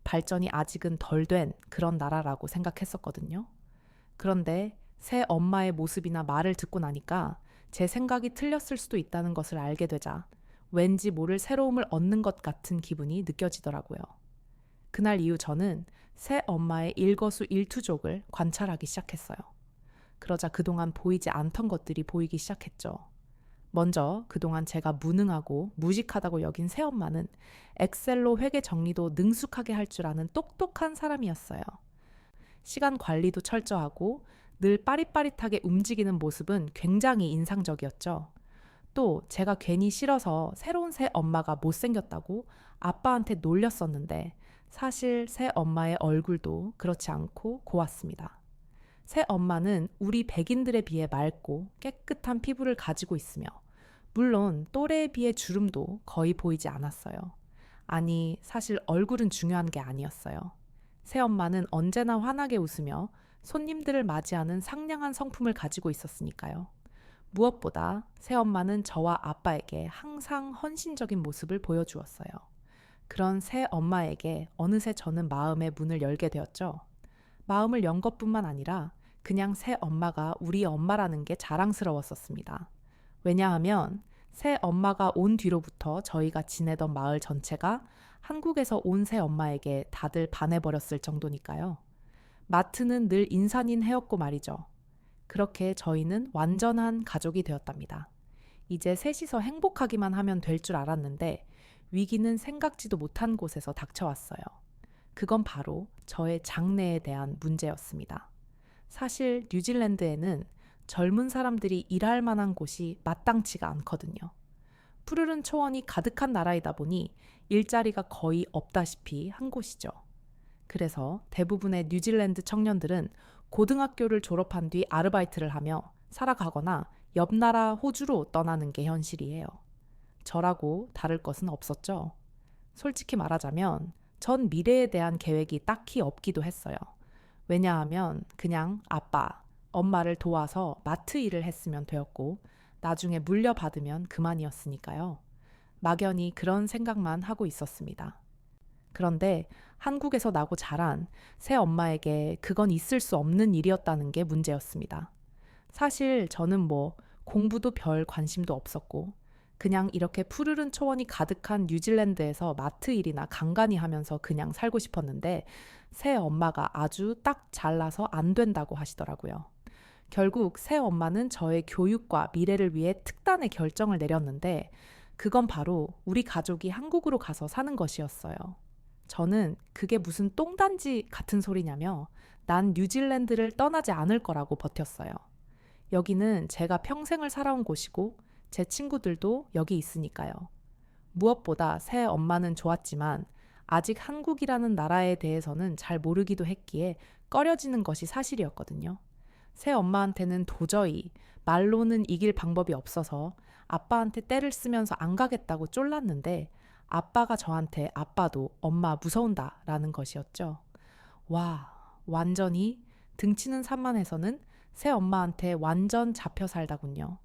발전이 아직은 덜 된 그런 나라라고 생각했었거든요. 그런데 새 엄마의 모습이나 말을 듣고 나니까 제 생각이 틀렸을 수도 있다는 것을 알게 되자 왠지 모를 새로움을 얻는 것 같은 기분이 느껴지더라고요. 그날 이후 저는 새 엄마의 일거수일투족을 관찰하기 시작했어요. 그러자 그동안 보이지 않던 것들이 보이기 시작했죠. 먼저 그동안 제가 무능하고 무식하다고 여긴 새엄마는 엑셀로 회계 정리도 능숙하게 할 줄 아는 똑똑한 사람이었어요. 시간 관리도 철저하고 늘 빠릿빠릿하게 움직이는 모습은 굉장히 인상적이었죠. 또 제가 괜히 싫어서 새로운 새 엄마가 못생겼다고 아빠한테 놀렸었는데 사실 새 엄마의 얼굴도 그렇지 않고 고왔습니다. 새 엄마는 우리 백인들에 비해 맑고 깨끗한 피부를 가지고 있으며 물론 또래에 비해 주름도 거의 보이지 않았어요. 아니, 사실 얼굴은 중요한 게 아니었어요. 새엄마는 언제나 환하게 웃으며 손님들을 맞이하는 상냥한 성품을 가지고 있었으니까요. 무엇보다 새엄마는 저와 아빠에게 항상 헌신적인 모습을 보여주었어요. 그런 새엄마에게 어느새 저는 마음의 문을 열게 되었죠. 마음을 연 것뿐만 아니라 그냥 새엄마가 우리 엄마라는 게 자랑스러웠었습니다. 왜냐하면 새엄마가 온 뒤로부터 저희가 지내던 마을 전체가 한국에서 온 새엄마에게 다들 반해버렸을 정도니까요. 마트는 늘 인산인 해였고 말이죠. 그렇게 저희는 완전한 가족이 되었답니다. 이제 셋이서 행복하기만 하면 될 줄 알았는데 위기는 생각지도 못한 곳에서 닥쳐왔어요. 그건 바로 저의 장래에 대한 문제였습니다. 사실 뉴질랜드에는 젊은 사람들이 일할 만한 곳이 마땅치가 않거든요. 푸르른 초원이 가득한 나라이다 보니 일자리가 거의 없다시피 한 곳이죠. 그래서 대부분의 뉴질랜드 청년들은 고등학교를 졸업한 뒤 아르바이트를 하며 살아가거나 옆 나라 호주로 떠나는 게 현실이에요. 저라고 다를 것은 없었죠. 솔직히 말하자면 전 미래에 대한 계획이 딱히 없기도 했어요. 왜냐하면 그냥 아빠, 엄마를 도와서 마트 일을 했으면 되었고 나중에 물려받으면 그만이었으니까요. 막연히 그런 생각만 하고 있었습니다. 그런데 한국에서 나고 자란 새 엄마에게 그건 있을 수 없는 일이었다는 게 문제였습니다. 사실 저는 공부도 별 관심도 없었고 그냥 이렇게 푸르른 초원이 가득한 뉴질랜드에서 마트 일이나 간간히 하면서 그냥 살고 싶었는데 새 엄마가 아주 딱 잘라서 안 된다고 하시더라고요. 결국 새 엄마는 저의 교육과 미래를 위해 특단의 결정을 내렸는데 그건 바로 우리 가족이 한국으로 가서 사는 것이었어요. 저는 그게 무슨 똥단지 같은 소리냐며 난 뉴질랜드를 떠나지 않을 거라고 버텼어요. 여기는 제가 평생을 살아온 곳이고 제 친구들도 여기 있으니까요. 무엇보다 새 엄마는 좋았지만 아직 한국이라는 나라에 대해서는 잘 모르기도 했기에 꺼려지는 것이 사실이었거든요. 새 엄마한테는 도저히 말로는 이길 방법이 없어서 아빠한테 떼를 쓰면서 안 가겠다고 쫄랐는데 아빠가 저한테 아빠도 엄마 무서운다 라는 것이었죠. 와, 완전히 등치는 산만해서는 새 엄마한테 완전 잡혀 살다군요.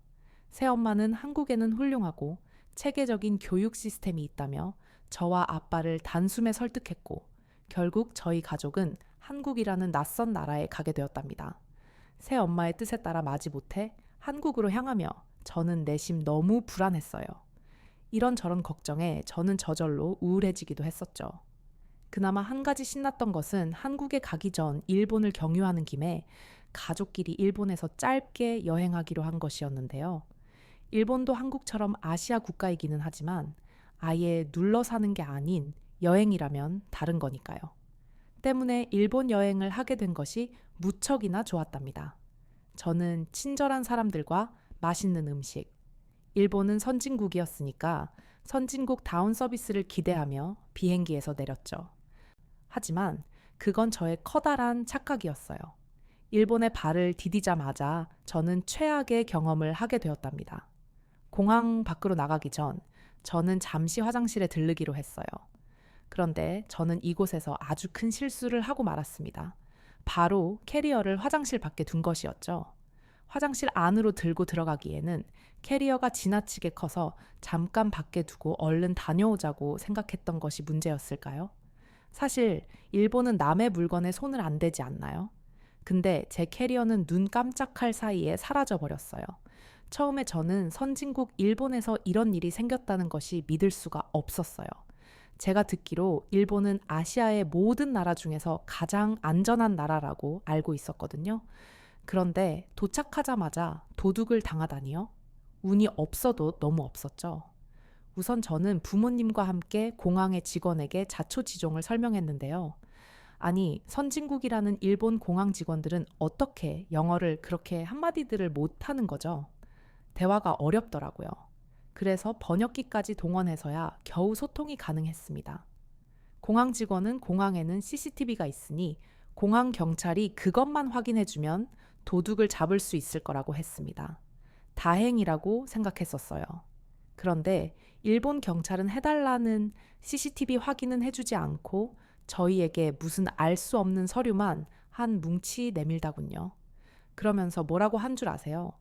새 엄마는 한국에는 훌륭하고 체계적인 교육 시스템이 있다며 저와 아빠를 단숨에 설득했고 결국 저희 가족은 한국이라는 낯선 나라에 가게 되었답니다. 새 엄마의 뜻에 따라 마지 못해 한국으로 향하며 저는 내심 너무 불안했어요. 이런저런 걱정에 저는 저절로 우울해지기도 했었죠. 그나마 한 가지 신났던 것은 한국에 가기 전 일본을 경유하는 김에 가족끼리 일본에서 짧게 여행하기로 한 것이었는데요. 일본도 한국처럼 아시아 국가이기는 하지만 아예 눌러 사는 게 아닌 여행이라면 다른 거니까요. 때문에 일본 여행을 하게 된 것이 무척이나 좋았답니다. 저는 친절한 사람들과 맛있는 음식, 일본은 선진국이었으니까 선진국다운 서비스를 기대하며 비행기에서 내렸죠. 하지만 그건 저의 커다란 착각이었어요. 일본에 발을 디디자마자 저는 최악의 경험을 하게 되었답니다. 공항 밖으로 나가기 전 저는 잠시 화장실에 들르기로 했어요. 그런데 저는 이곳에서 아주 큰 실수를 하고 말았습니다. 바로 캐리어를 화장실 밖에 둔 것이었죠. 화장실 안으로 들고 들어가기에는 캐리어가 지나치게 커서 잠깐 밖에 두고 얼른 다녀오자고 생각했던 것이 문제였을까요? 사실 일본은 남의 물건에 손을 안 대지 않나요? 근데 제 캐리어는 눈 깜짝할 사이에 사라져 버렸어요. 처음에 저는 선진국 일본에서 이런 일이 생겼다는 것이 믿을 수가 없었어요. 제가 듣기로 일본은 아시아의 모든 나라 중에서 가장 안전한 나라라고 알고 있었거든요. 그런데 도착하자마자 도둑을 당하다니요? 운이 없어도 너무 없었죠. 우선 저는 부모님과 함께 공항의 직원에게 자초지종을 설명했는데요. 아니, 선진국이라는 일본 공항 직원들은 어떻게 영어를 그렇게 한마디들을 못하는 거죠? 대화가 어렵더라고요. 그래서 번역기까지 동원해서야 겨우 소통이 가능했습니다. 공항 직원은 공항에는 CCTV가 있으니 공항 경찰이 그것만 확인해주면 도둑을 잡을 수 있을 거라고 했습니다. 다행이라고 생각했었어요. 그런데 일본 경찰은 해달라는 CCTV 확인은 해주지 않고 저희에게 무슨 알 수 없는 서류만 한 뭉치 내밀다군요. 그러면서 뭐라고 한 줄 아세요?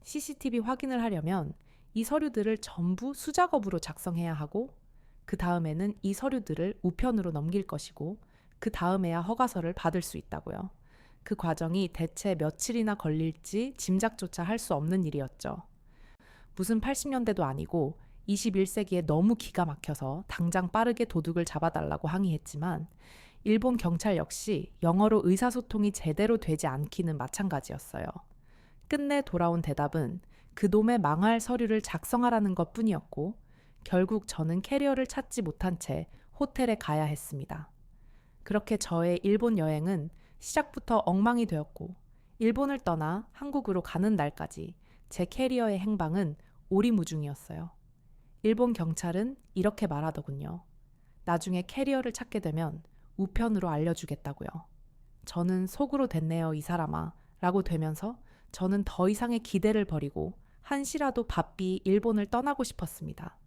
CCTV 확인을 하려면 이 서류들을 전부 수작업으로 작성해야 하고 그 다음에는 이 서류들을 우편으로 넘길 것이고 그 다음에야 허가서를 받을 수 있다고요. 그 과정이 대체 며칠이나 걸릴지 짐작조차 할 수 없는 일이었죠. 무슨 80년대도 아니고 21세기에 너무 기가 막혀서 당장 빠르게 도둑을 잡아달라고 항의했지만 일본 경찰 역시 영어로 의사소통이 제대로 되지 않기는 마찬가지였어요. 끝내 돌아온 대답은 그놈의 망할 서류를 작성하라는 것 뿐이었고 결국 저는 캐리어를 찾지 못한 채 호텔에 가야 했습니다. 그렇게 저의 일본 여행은 시작부터 엉망이 되었고 일본을 떠나 한국으로 가는 날까지 제 캐리어의 행방은 오리무중이었어요. 일본 경찰은 이렇게 말하더군요. 나중에 캐리어를 찾게 되면 우편으로 알려주겠다고요. 저는 속으로 됐네요, 이 사람아 라고 되면서 저는 더 이상의 기대를 버리고 한시라도 바삐 일본을 떠나고 싶었습니다.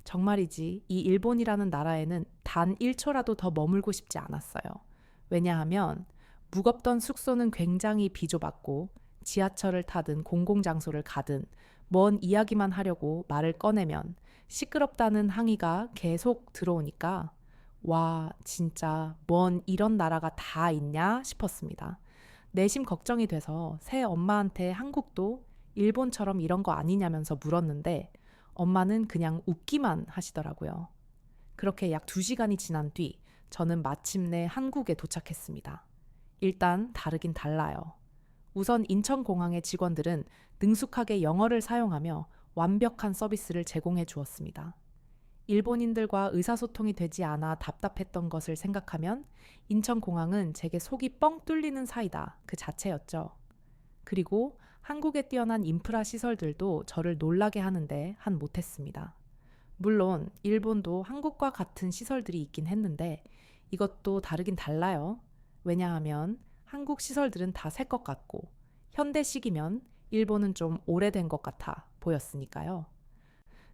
정말이지 이 일본이라는 나라에는 단 1초라도 더 머물고 싶지 않았어요. 왜냐하면 묵었던 숙소는 굉장히 비좁았고 지하철을 타든 공공장소를 가든 뭔 이야기만 하려고 말을 꺼내면 시끄럽다는 항의가 계속 들어오니까 와, 진짜 뭔 이런 나라가 다 있냐 싶었습니다. 내심 걱정이 돼서 새 엄마한테 한국도 일본처럼 이런 거 아니냐면서 물었는데 엄마는 그냥 웃기만 하시더라고요. 그렇게 약 2시간이 지난 뒤 저는 마침내 한국에 도착했습니다. 일단 다르긴 달라요. 우선 인천공항의 직원들은 능숙하게 영어를 사용하며 완벽한 서비스를 제공해 주었습니다. 일본인들과 의사소통이 되지 않아 답답했던 것을 생각하면 인천공항은 제게 속이 뻥 뚫리는 사이다 그 자체였죠. 그리고 한국에 뛰어난 인프라 시설들도 저를 놀라게 하는데 한 못했습니다. 물론 일본도 한국과 같은 시설들이 있긴 했는데 이것도 다르긴 달라요. 왜냐하면 한국 시설들은 다 새 것 같고 현대식이면 일본은 좀 오래된 것 같아 보였으니까요.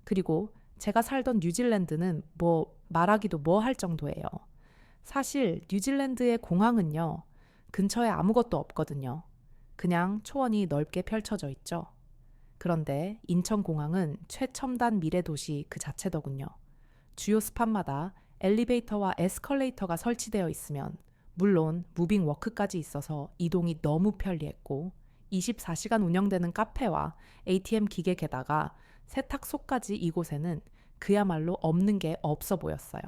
그리고 제가 살던 뉴질랜드는 말하기도 뭐 할 정도예요. 사실 뉴질랜드의 공항은요, 근처에 아무것도 없거든요. 그냥 초원이 넓게 펼쳐져 있죠. 그런데 인천공항은 최첨단 미래도시 그 자체더군요. 주요 스팟마다 엘리베이터와 에스컬레이터가 설치되어 있으면 물론 무빙 워크까지 있어서 이동이 너무 편리했고 24시간 운영되는 카페와 ATM 기계 게다가 세탁소까지 이곳에는 그야말로 없는 게 없어 보였어요.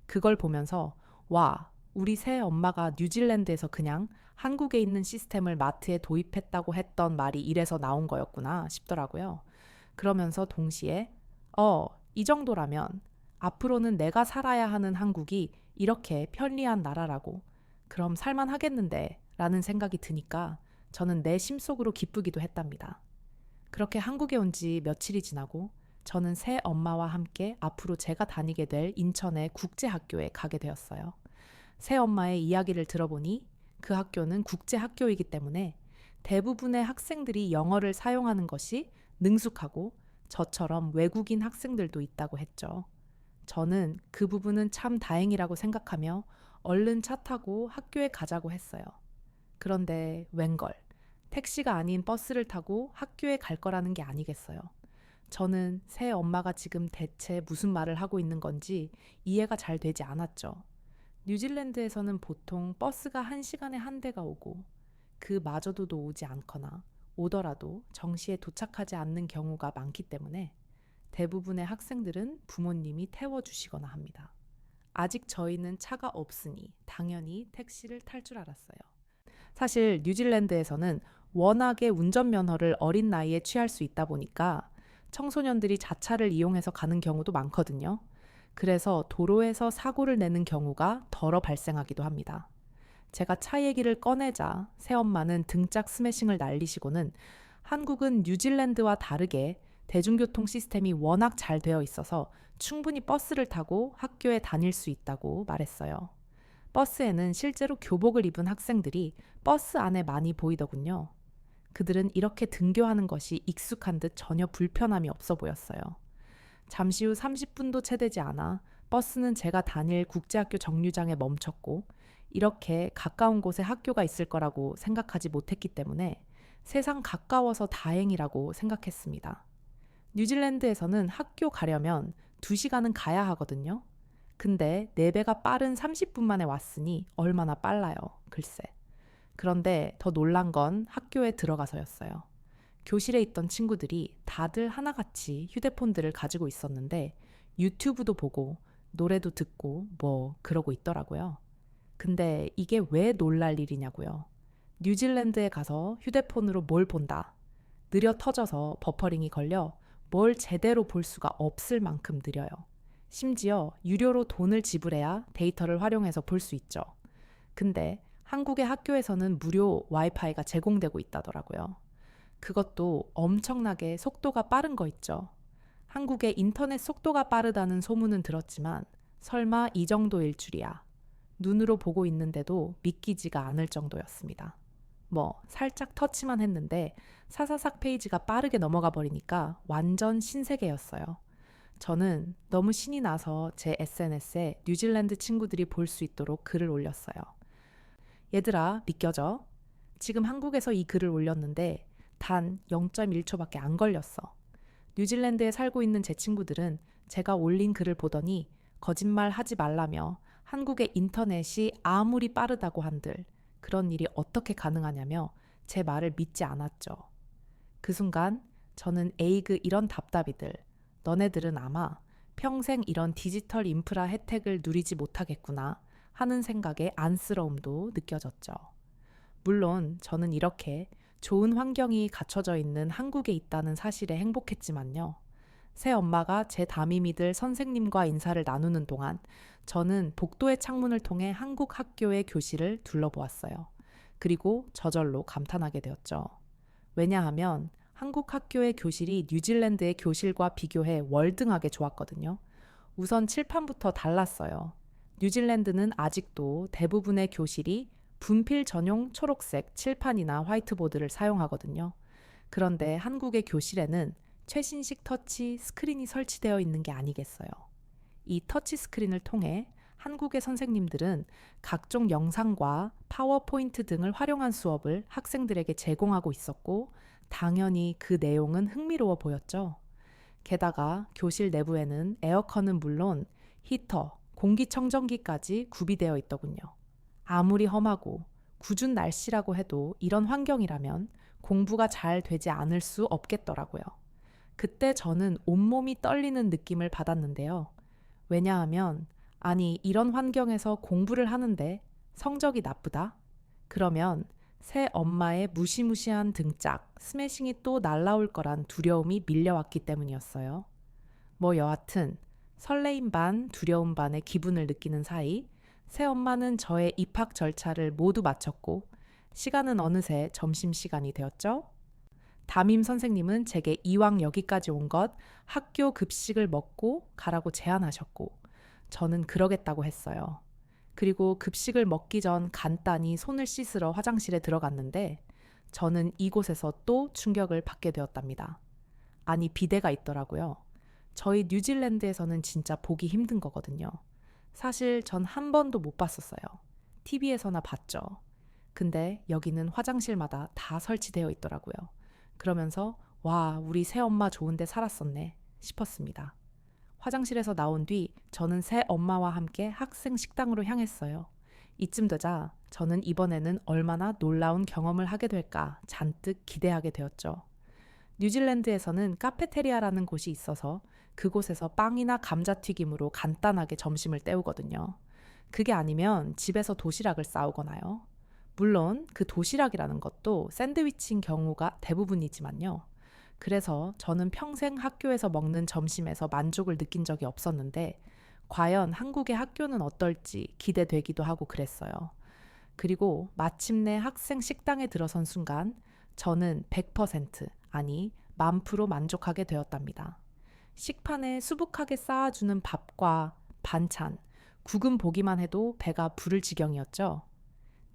그걸 보면서 와, 우리 새 엄마가 뉴질랜드에서 그냥 한국에 있는 시스템을 마트에 도입했다고 했던 말이 이래서 나온 거였구나 싶더라고요. 그러면서 동시에 이 정도라면 앞으로는 내가 살아야 하는 한국이 이렇게 편리한 나라라고 그럼 살만하겠는데 라는 생각이 드니까 저는 내 심속으로 기쁘기도 했답니다. 그렇게 한국에 온 지 며칠이 지나고 저는 새 엄마와 함께 앞으로 제가 다니게 될 인천의 국제학교에 가게 되었어요. 새 엄마의 이야기를 들어보니 그 학교는 국제학교이기 때문에 대부분의 학생들이 영어를 사용하는 것이 능숙하고 저처럼 외국인 학생들도 있다고 했죠. 저는 그 부분은 참 다행이라고 생각하며 얼른 차 타고 학교에 가자고 했어요. 그런데 웬걸, 택시가 아닌 버스를 타고 학교에 갈 거라는 게 아니겠어요. 저는 새 엄마가 지금 대체 무슨 말을 하고 있는 건지 이해가 잘 되지 않았죠. 뉴질랜드에서는 보통 버스가 1시간에 한 대가 오고 그마저도도 오지 않거나 오더라도 정시에 도착하지 않는 경우가 많기 때문에 대부분의 학생들은 부모님이 태워주시거나 합니다. 아직 저희는 차가 없으니 당연히 택시를 탈 줄 알았어요. 사실 뉴질랜드에서는 워낙에 운전면허를 어린 나이에 취할 수 있다 보니까 청소년들이 자차를 이용해서 가는 경우도 많거든요. 그래서 도로에서 사고를 내는 경우가 덜어 발생하기도 합니다. 제가 차 얘기를 꺼내자 새엄마는 등짝 스매싱을 날리시고는 한국은 뉴질랜드와 다르게 대중교통 시스템이 워낙 잘 되어 있어서 충분히 버스를 타고 학교에 다닐 수 있다고 말했어요. 버스에는 실제로 교복을 입은 학생들이 버스 안에 많이 보이더군요. 그들은 이렇게 등교하는 것이 익숙한 듯 전혀 불편함이 없어 보였어요. 잠시 후 30분도 채 되지 않아 버스는 제가 다닐 국제학교 정류장에 멈췄고 이렇게 가까운 곳에 학교가 있을 거라고 생각하지 못했기 때문에 세상 가까워서 다행이라고 생각했습니다. 뉴질랜드에서는 학교 가려면 2시간은 가야 하거든요. 근데 4배가 빠른 30분 만에 왔으니 얼마나 빨라요. 글쎄. 그런데 더 놀란 건 학교에 들어가서였어요. 교실에 있던 친구들이 다들 하나같이 휴대폰들을 가지고 있었는데 유튜브도 보고 노래도 듣고 뭐 그러고 있더라고요. 근데 이게 왜 놀랄 일이냐고요. 뉴질랜드에 가서 휴대폰으로 뭘 본다. 느려 터져서 버퍼링이 걸려 뭘 제대로 볼 수가 없을 만큼 느려요. 심지어 유료로 돈을 지불해야 데이터를 활용해서 볼 수 있죠. 근데 한국의 학교에서는 무료 와이파이가 제공되고 있다더라고요. 그것도 엄청나게 속도가 빠른 거 있죠. 한국의 인터넷 속도가 빠르다는 소문은 들었지만 설마 이 정도일 줄이야. 눈으로 보고 있는데도 믿기지가 않을 정도였습니다. 뭐 살짝 터치만 했는데 사사삭 페이지가 빠르게 넘어가 버리니까 완전 신세계였어요. 저는 너무 신이 나서 제 SNS에 뉴질랜드 친구들이 볼 수 있도록 글을 올렸어요. 얘들아, 믿겨져? 지금 한국에서 이 글을 올렸는데 단 0.1초밖에 안 걸렸어. 뉴질랜드에 살고 있는 제 친구들은 제가 올린 글을 보더니 거짓말 하지 말라며 한국의 인터넷이 아무리 빠르다고 한들 그런 일이 어떻게 가능하냐며 제 말을 믿지 않았죠. 그 순간 저는 에이그 이런 답답이들, 너네들은 아마 평생 이런 디지털 인프라 혜택을 누리지 못하겠구나 하는 생각에 안쓰러움도 느껴졌죠. 물론 저는 이렇게 좋은 환경이 갖춰져 있는 한국에 있다는 사실에 행복했지만요. 새 엄마가 제 담임이들 선생님과 인사를 나누는 동안 저는 복도의 창문을 통해 한국 학교의 교실을 둘러보았어요. 그리고 저절로 감탄하게 되었죠. 왜냐하면 한국 학교의 교실이 뉴질랜드의 교실과 비교해 월등하게 좋았거든요. 우선 칠판부터 달랐어요. 뉴질랜드는 아직도 대부분의 교실이 분필 전용 초록색 칠판이나 화이트보드를 사용하거든요. 그런데 한국의 교실에는 최신식 터치 스크린이 설치되어 있는 게 아니겠어요. 이 터치 스크린을 통해 한국의 선생님들은 각종 영상과 파워포인트 등을 활용한 수업을 학생들에게 제공하고 있었고 당연히 그 내용은 흥미로워 보였죠. 게다가 교실 내부에는 에어컨은 물론 히터, 공기청정기까지 구비되어 있더군요. 아무리 험하고 궂은 날씨라고 해도 이런 환경이라면 공부가 잘 되지 않을 수 없겠더라고요. 그때 저는 온몸이 떨리는 느낌을 받았는데요. 왜냐하면, 아니, 이런 환경에서 공부를 하는데 성적이 나쁘다? 그러면 새 엄마의 무시무시한 등짝, 스매싱이 또 날라올 거란 두려움이 밀려왔기 때문이었어요. 뭐 여하튼 설레임 반, 두려움 반의 기분을 느끼는 사이 새 엄마는 저의 입학 절차를 모두 마쳤고 시간은 어느새 점심시간이 되었죠. 담임 선생님은 제게 이왕 여기까지 온 것 학교 급식을 먹고 가라고 제안하셨고 저는 그러겠다고 했어요. 그리고 급식을 먹기 전 간단히 손을 씻으러 화장실에 들어갔는데 저는 이곳에서 또 충격을 받게 되었답니다. 아니, 비데가 있더라고요. 저희 뉴질랜드에서는 진짜 보기 힘든 거거든요. 사실 전 한 번도 못 봤었어요. TV에서나 봤죠. 근데 여기는 화장실마다 다 설치되어 있더라고요. 그러면서 와, 우리 새엄마 좋은데 살았었네 싶었습니다. 화장실에서 나온 뒤 저는 새 엄마와 함께 학생 식당으로 향했어요. 이쯤 되자 저는 이번에는 얼마나 놀라운 경험을 하게 될까 잔뜩 기대하게 되었죠. 뉴질랜드에서는 카페테리아라는 곳이 있어서 그곳에서 빵이나 감자튀김으로 간단하게 점심을 때우거든요. 그게 아니면 집에서 도시락을 싸오거나요. 물론 그 도시락이라는 것도 샌드위치인 경우가 대부분이지만요. 그래서 저는 평생 학교에서 먹는 점심에서 만족을 느낀 적이 없었는데 과연 한국의 학교는 어떨지 기대되기도 하고 그랬어요. 그리고 마침내 학생 식당에 들어선 순간 저는 100% 아니 10,000% 만족하게 되었답니다. 식판에 수북하게 쌓아주는 밥과 반찬, 국은 보기만 해도 배가 부를 지경이었죠.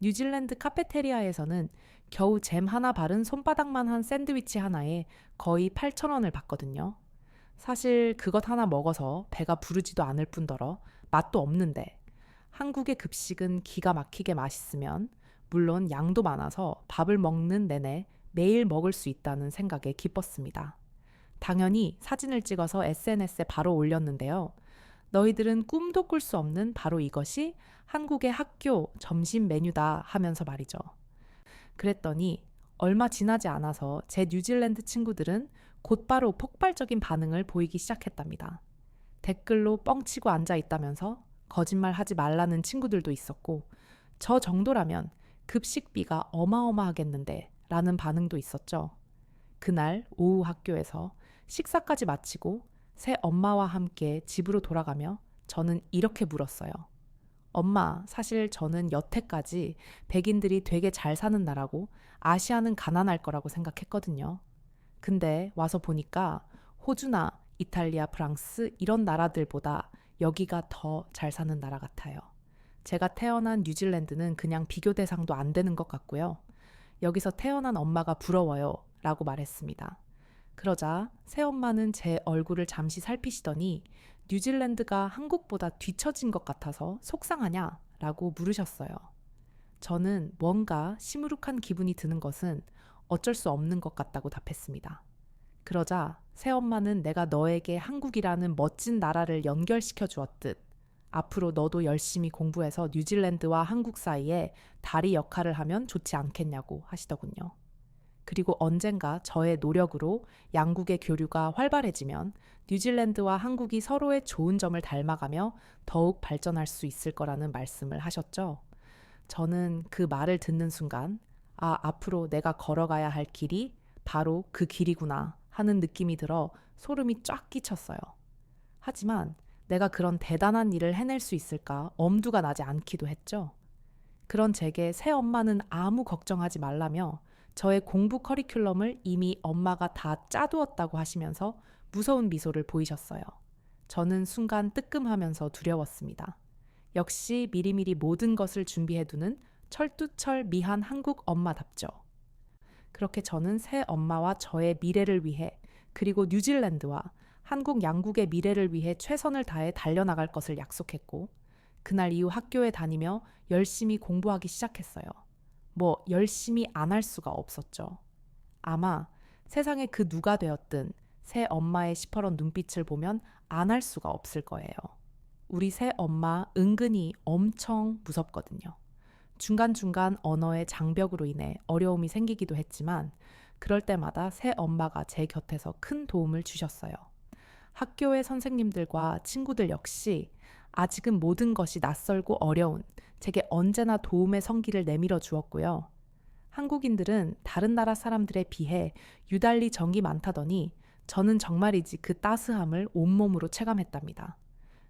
뉴질랜드 카페테리아에서는 겨우 잼 하나 바른 손바닥만 한 샌드위치 하나에 거의 8,000원을 받거든요. 사실 그것 하나 먹어서 배가 부르지도 않을 뿐더러 맛도 없는데 한국의 급식은 기가 막히게 맛있으면 물론 양도 많아서 밥을 먹는 내내 매일 먹을 수 있다는 생각에 기뻤습니다. 당연히 사진을 찍어서 SNS에 바로 올렸는데요. 너희들은 꿈도 꿀 수 없는 바로 이것이 한국의 학교 점심 메뉴다 하면서 말이죠. 그랬더니 얼마 지나지 않아서 제 뉴질랜드 친구들은 곧바로 폭발적인 반응을 보이기 시작했답니다. 댓글로 뻥치고 앉아 있다면서 거짓말 하지 말라는 친구들도 있었고 저 정도라면 급식비가 어마어마하겠는데 라는 반응도 있었죠. 그날 오후 학교에서 식사까지 마치고 새 엄마와 함께 집으로 돌아가며 저는 이렇게 물었어요. 엄마, 사실 저는 여태까지 백인들이 되게 잘 사는 나라고 아시아는 가난할 거라고 생각했거든요. 근데 와서 보니까 호주나 이탈리아, 프랑스 이런 나라들보다 여기가 더 잘 사는 나라 같아요. 제가 태어난 뉴질랜드는 그냥 비교 대상도 안 되는 것 같고요. 여기서 태어난 엄마가 부러워요 라고 말했습니다. 그러자 새엄마는 제 얼굴을 잠시 살피시더니 뉴질랜드가 한국보다 뒤처진 것 같아서 속상하냐? 라고 물으셨어요. 저는 뭔가 시무룩한 기분이 드는 것은 어쩔 수 없는 것 같다고 답했습니다. 그러자 새엄마는 내가 너에게 한국이라는 멋진 나라를 연결시켜 주었듯 앞으로 너도 열심히 공부해서 뉴질랜드와 한국 사이에 다리 역할을 하면 좋지 않겠냐고 하시더군요. 그리고 언젠가 저의 노력으로 양국의 교류가 활발해지면 뉴질랜드와 한국이 서로의 좋은 점을 닮아가며 더욱 발전할 수 있을 거라는 말씀을 하셨죠. 저는 그 말을 듣는 순간 앞으로 내가 걸어가야 할 길이 바로 그 길이구나 하는 느낌이 들어 소름이 쫙 끼쳤어요. 하지만 내가 그런 대단한 일을 해낼 수 있을까 엄두가 나지 않기도 했죠. 그런 제게 새엄마는 아무 걱정하지 말라며 저의 공부 커리큘럼을 이미 엄마가 다 짜두었다고 하시면서 무서운 미소를 보이셨어요. 저는 순간 뜨끔하면서 두려웠습니다. 역시 미리미리 모든 것을 준비해두는 철두철미한 한국 엄마답죠. 그렇게 저는 새 엄마와 저의 미래를 위해 그리고 뉴질랜드와 한국 양국의 미래를 위해 최선을 다해 달려나갈 것을 약속했고 그날 이후 학교에 다니며 열심히 공부하기 시작했어요. 뭐 열심히 안 할 수가 없었죠. 아마 세상에 그 누가 되었든 새 엄마의 시퍼런 눈빛을 보면 안 할 수가 없을 거예요. 우리 새 엄마 은근히 엄청 무섭거든요. 중간중간 언어의 장벽으로 인해 어려움이 생기기도 했지만 그럴 때마다 새 엄마가 제 곁에서 큰 도움을 주셨어요. 학교의 선생님들과 친구들 역시 아직은 모든 것이 낯설고 어려운 제게 언제나 도움의 성기를 내밀어 주었고요. 한국인들은 다른 나라 사람들에 비해 유달리 정이 많다더니 저는 정말이지 그 따스함을 온몸으로 체감했답니다.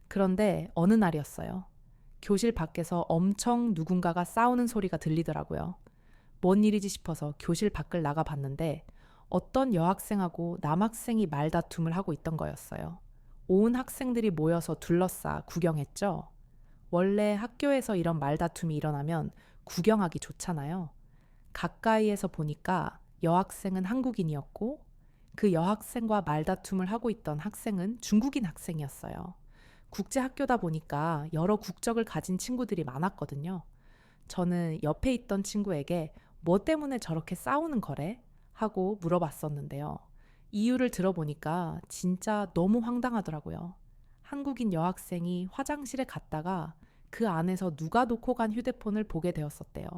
그런데 어느 날이었어요. 교실 밖에서 엄청 누군가가 싸우는 소리가 들리더라고요. 뭔 일이지 싶어서 교실 밖을 나가 봤는데 어떤 여학생하고 남학생이 말다툼을 하고 있던 거였어요. 온 학생들이 모여서 둘러싸 구경했죠. 원래 학교에서 이런 말다툼이 일어나면 구경하기 좋잖아요. 가까이에서 보니까 여학생은 한국인이었고 그 여학생과 말다툼을 하고 있던 학생은 중국인 학생이었어요. 국제학교다 보니까 여러 국적을 가진 친구들이 많았거든요. 저는 옆에 있던 친구에게 뭐 때문에 저렇게 싸우는 거래? 하고 물어봤었는데요. 이유를 들어보니까 진짜 너무 황당하더라고요. 한국인 여학생이 화장실에 갔다가 그 안에서 누가 놓고 간 휴대폰을 보게 되었었대요.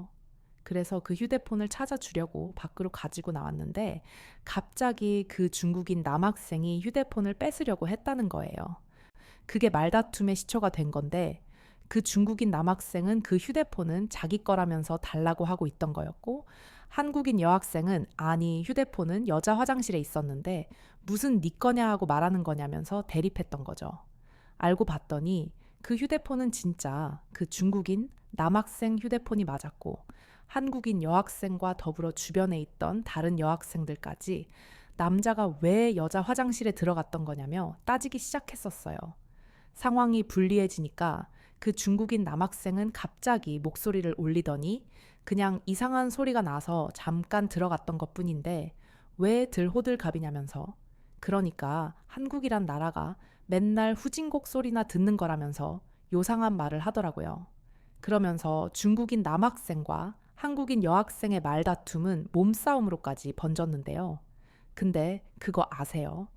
그래서 그 휴대폰을 찾아주려고 밖으로 가지고 나왔는데 갑자기 그 중국인 남학생이 휴대폰을 뺏으려고 했다는 거예요. 그게 말다툼의 시초가 된 건데 그 중국인 남학생은 그 휴대폰은 자기 거라면서 달라고 하고 있던 거였고 한국인 여학생은 아니 휴대폰은 여자 화장실에 있었는데 무슨 네 거냐 하고 말하는 거냐면서 대립했던 거죠. 알고 봤더니 그 휴대폰은 진짜 그 중국인 남학생 휴대폰이 맞았고 한국인 여학생과 더불어 주변에 있던 다른 여학생들까지 남자가 왜 여자 화장실에 들어갔던 거냐며 따지기 시작했었어요. 상황이 불리해지니까 그 중국인 남학생은 갑자기 목소리를 올리더니 그냥 이상한 소리가 나서 잠깐 들어갔던 것뿐인데 왜 들호들갑이냐면서 그러니까 한국이란 나라가 맨날 후진곡 소리나 듣는 거라면서 요상한 말을 하더라고요. 그러면서 중국인 남학생과 한국인 여학생의 말다툼은 몸싸움으로까지 번졌는데요. 근데 그거 아세요?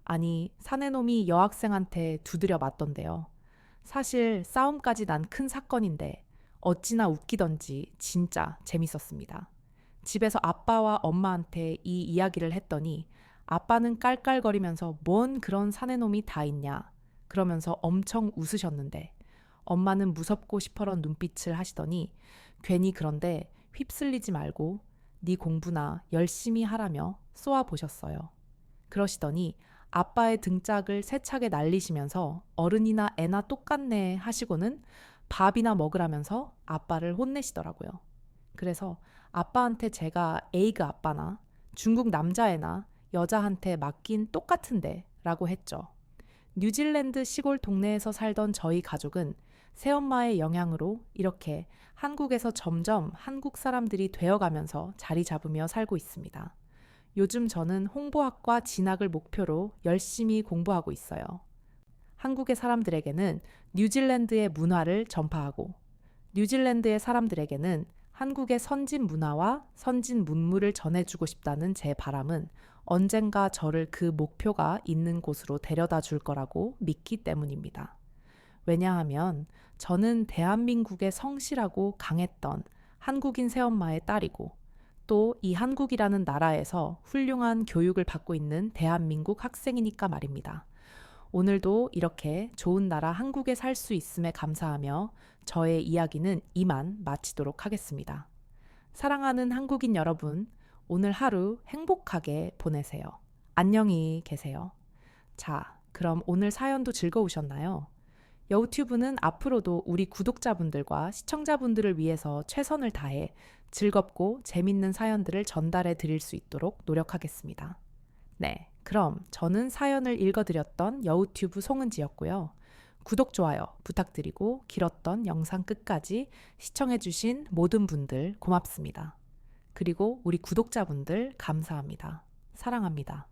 아니, 사내놈이 여학생한테 두드려 맞던데요. 사실 싸움까지 난 큰 사건인데 어찌나 웃기던지 진짜 재밌었습니다. 집에서 아빠와 엄마한테 이 이야기를 했더니 아빠는 깔깔거리면서 뭔 그런 사내놈이 다 있냐 그러면서 엄청 웃으셨는데 엄마는 무섭고 시퍼런 눈빛을 하시더니 괜히 그런데 휩쓸리지 말고 네 공부나 열심히 하라며 쏘아 보셨어요. 그러시더니 아빠의 등짝을 세차게 날리시면서 어른이나 애나 똑같네 하시고는 밥이나 먹으라면서 아빠를 혼내시더라고요. 그래서 아빠한테 제가 에이그 아빠나 중국 남자애나 여자한테 맞긴 똑같은데 라고 했죠. 뉴질랜드 시골 동네에서 살던 저희 가족은 새엄마의 영향으로 이렇게 한국에서 점점 한국 사람들이 되어가면서 자리 잡으며 살고 있습니다. 요즘 저는 홍보학과 진학을 목표로 열심히 공부하고 있어요. 한국의 사람들에게는 뉴질랜드의 문화를 전파하고 뉴질랜드의 사람들에게는 한국의 선진 문화와 선진 문물을 전해주고 싶다는 제 바람은 언젠가 저를 그 목표가 있는 곳으로 데려다 줄 거라고 믿기 때문입니다. 왜냐하면 저는 대한민국의 성실하고 강했던 한국인 새엄마의 딸이고 또 이 한국이라는 나라에서 훌륭한 교육을 받고 있는 대한민국 학생이니까 말입니다. 오늘도 이렇게 좋은 나라 한국에 살 수 있음에 감사하며 저의 이야기는 이만 마치도록 하겠습니다. 사랑하는 한국인 여러분, 오늘 하루 행복하게 보내세요. 안녕히 계세요. 자, 그럼 오늘 사연도 즐거우셨나요? 여우튜브는 앞으로도 우리 구독자분들과 시청자분들을 위해서 최선을 다해 즐겁고 재밌는 사연들을 전달해 드릴 수 있도록 노력하겠습니다. 네, 그럼 저는 사연을 읽어드렸던 여우튜브 송은지였고요. 구독, 좋아요 부탁드리고 길었던 영상 끝까지 시청해주신 모든 분들 고맙습니다. 그리고 우리 구독자분들 감사합니다. 사랑합니다.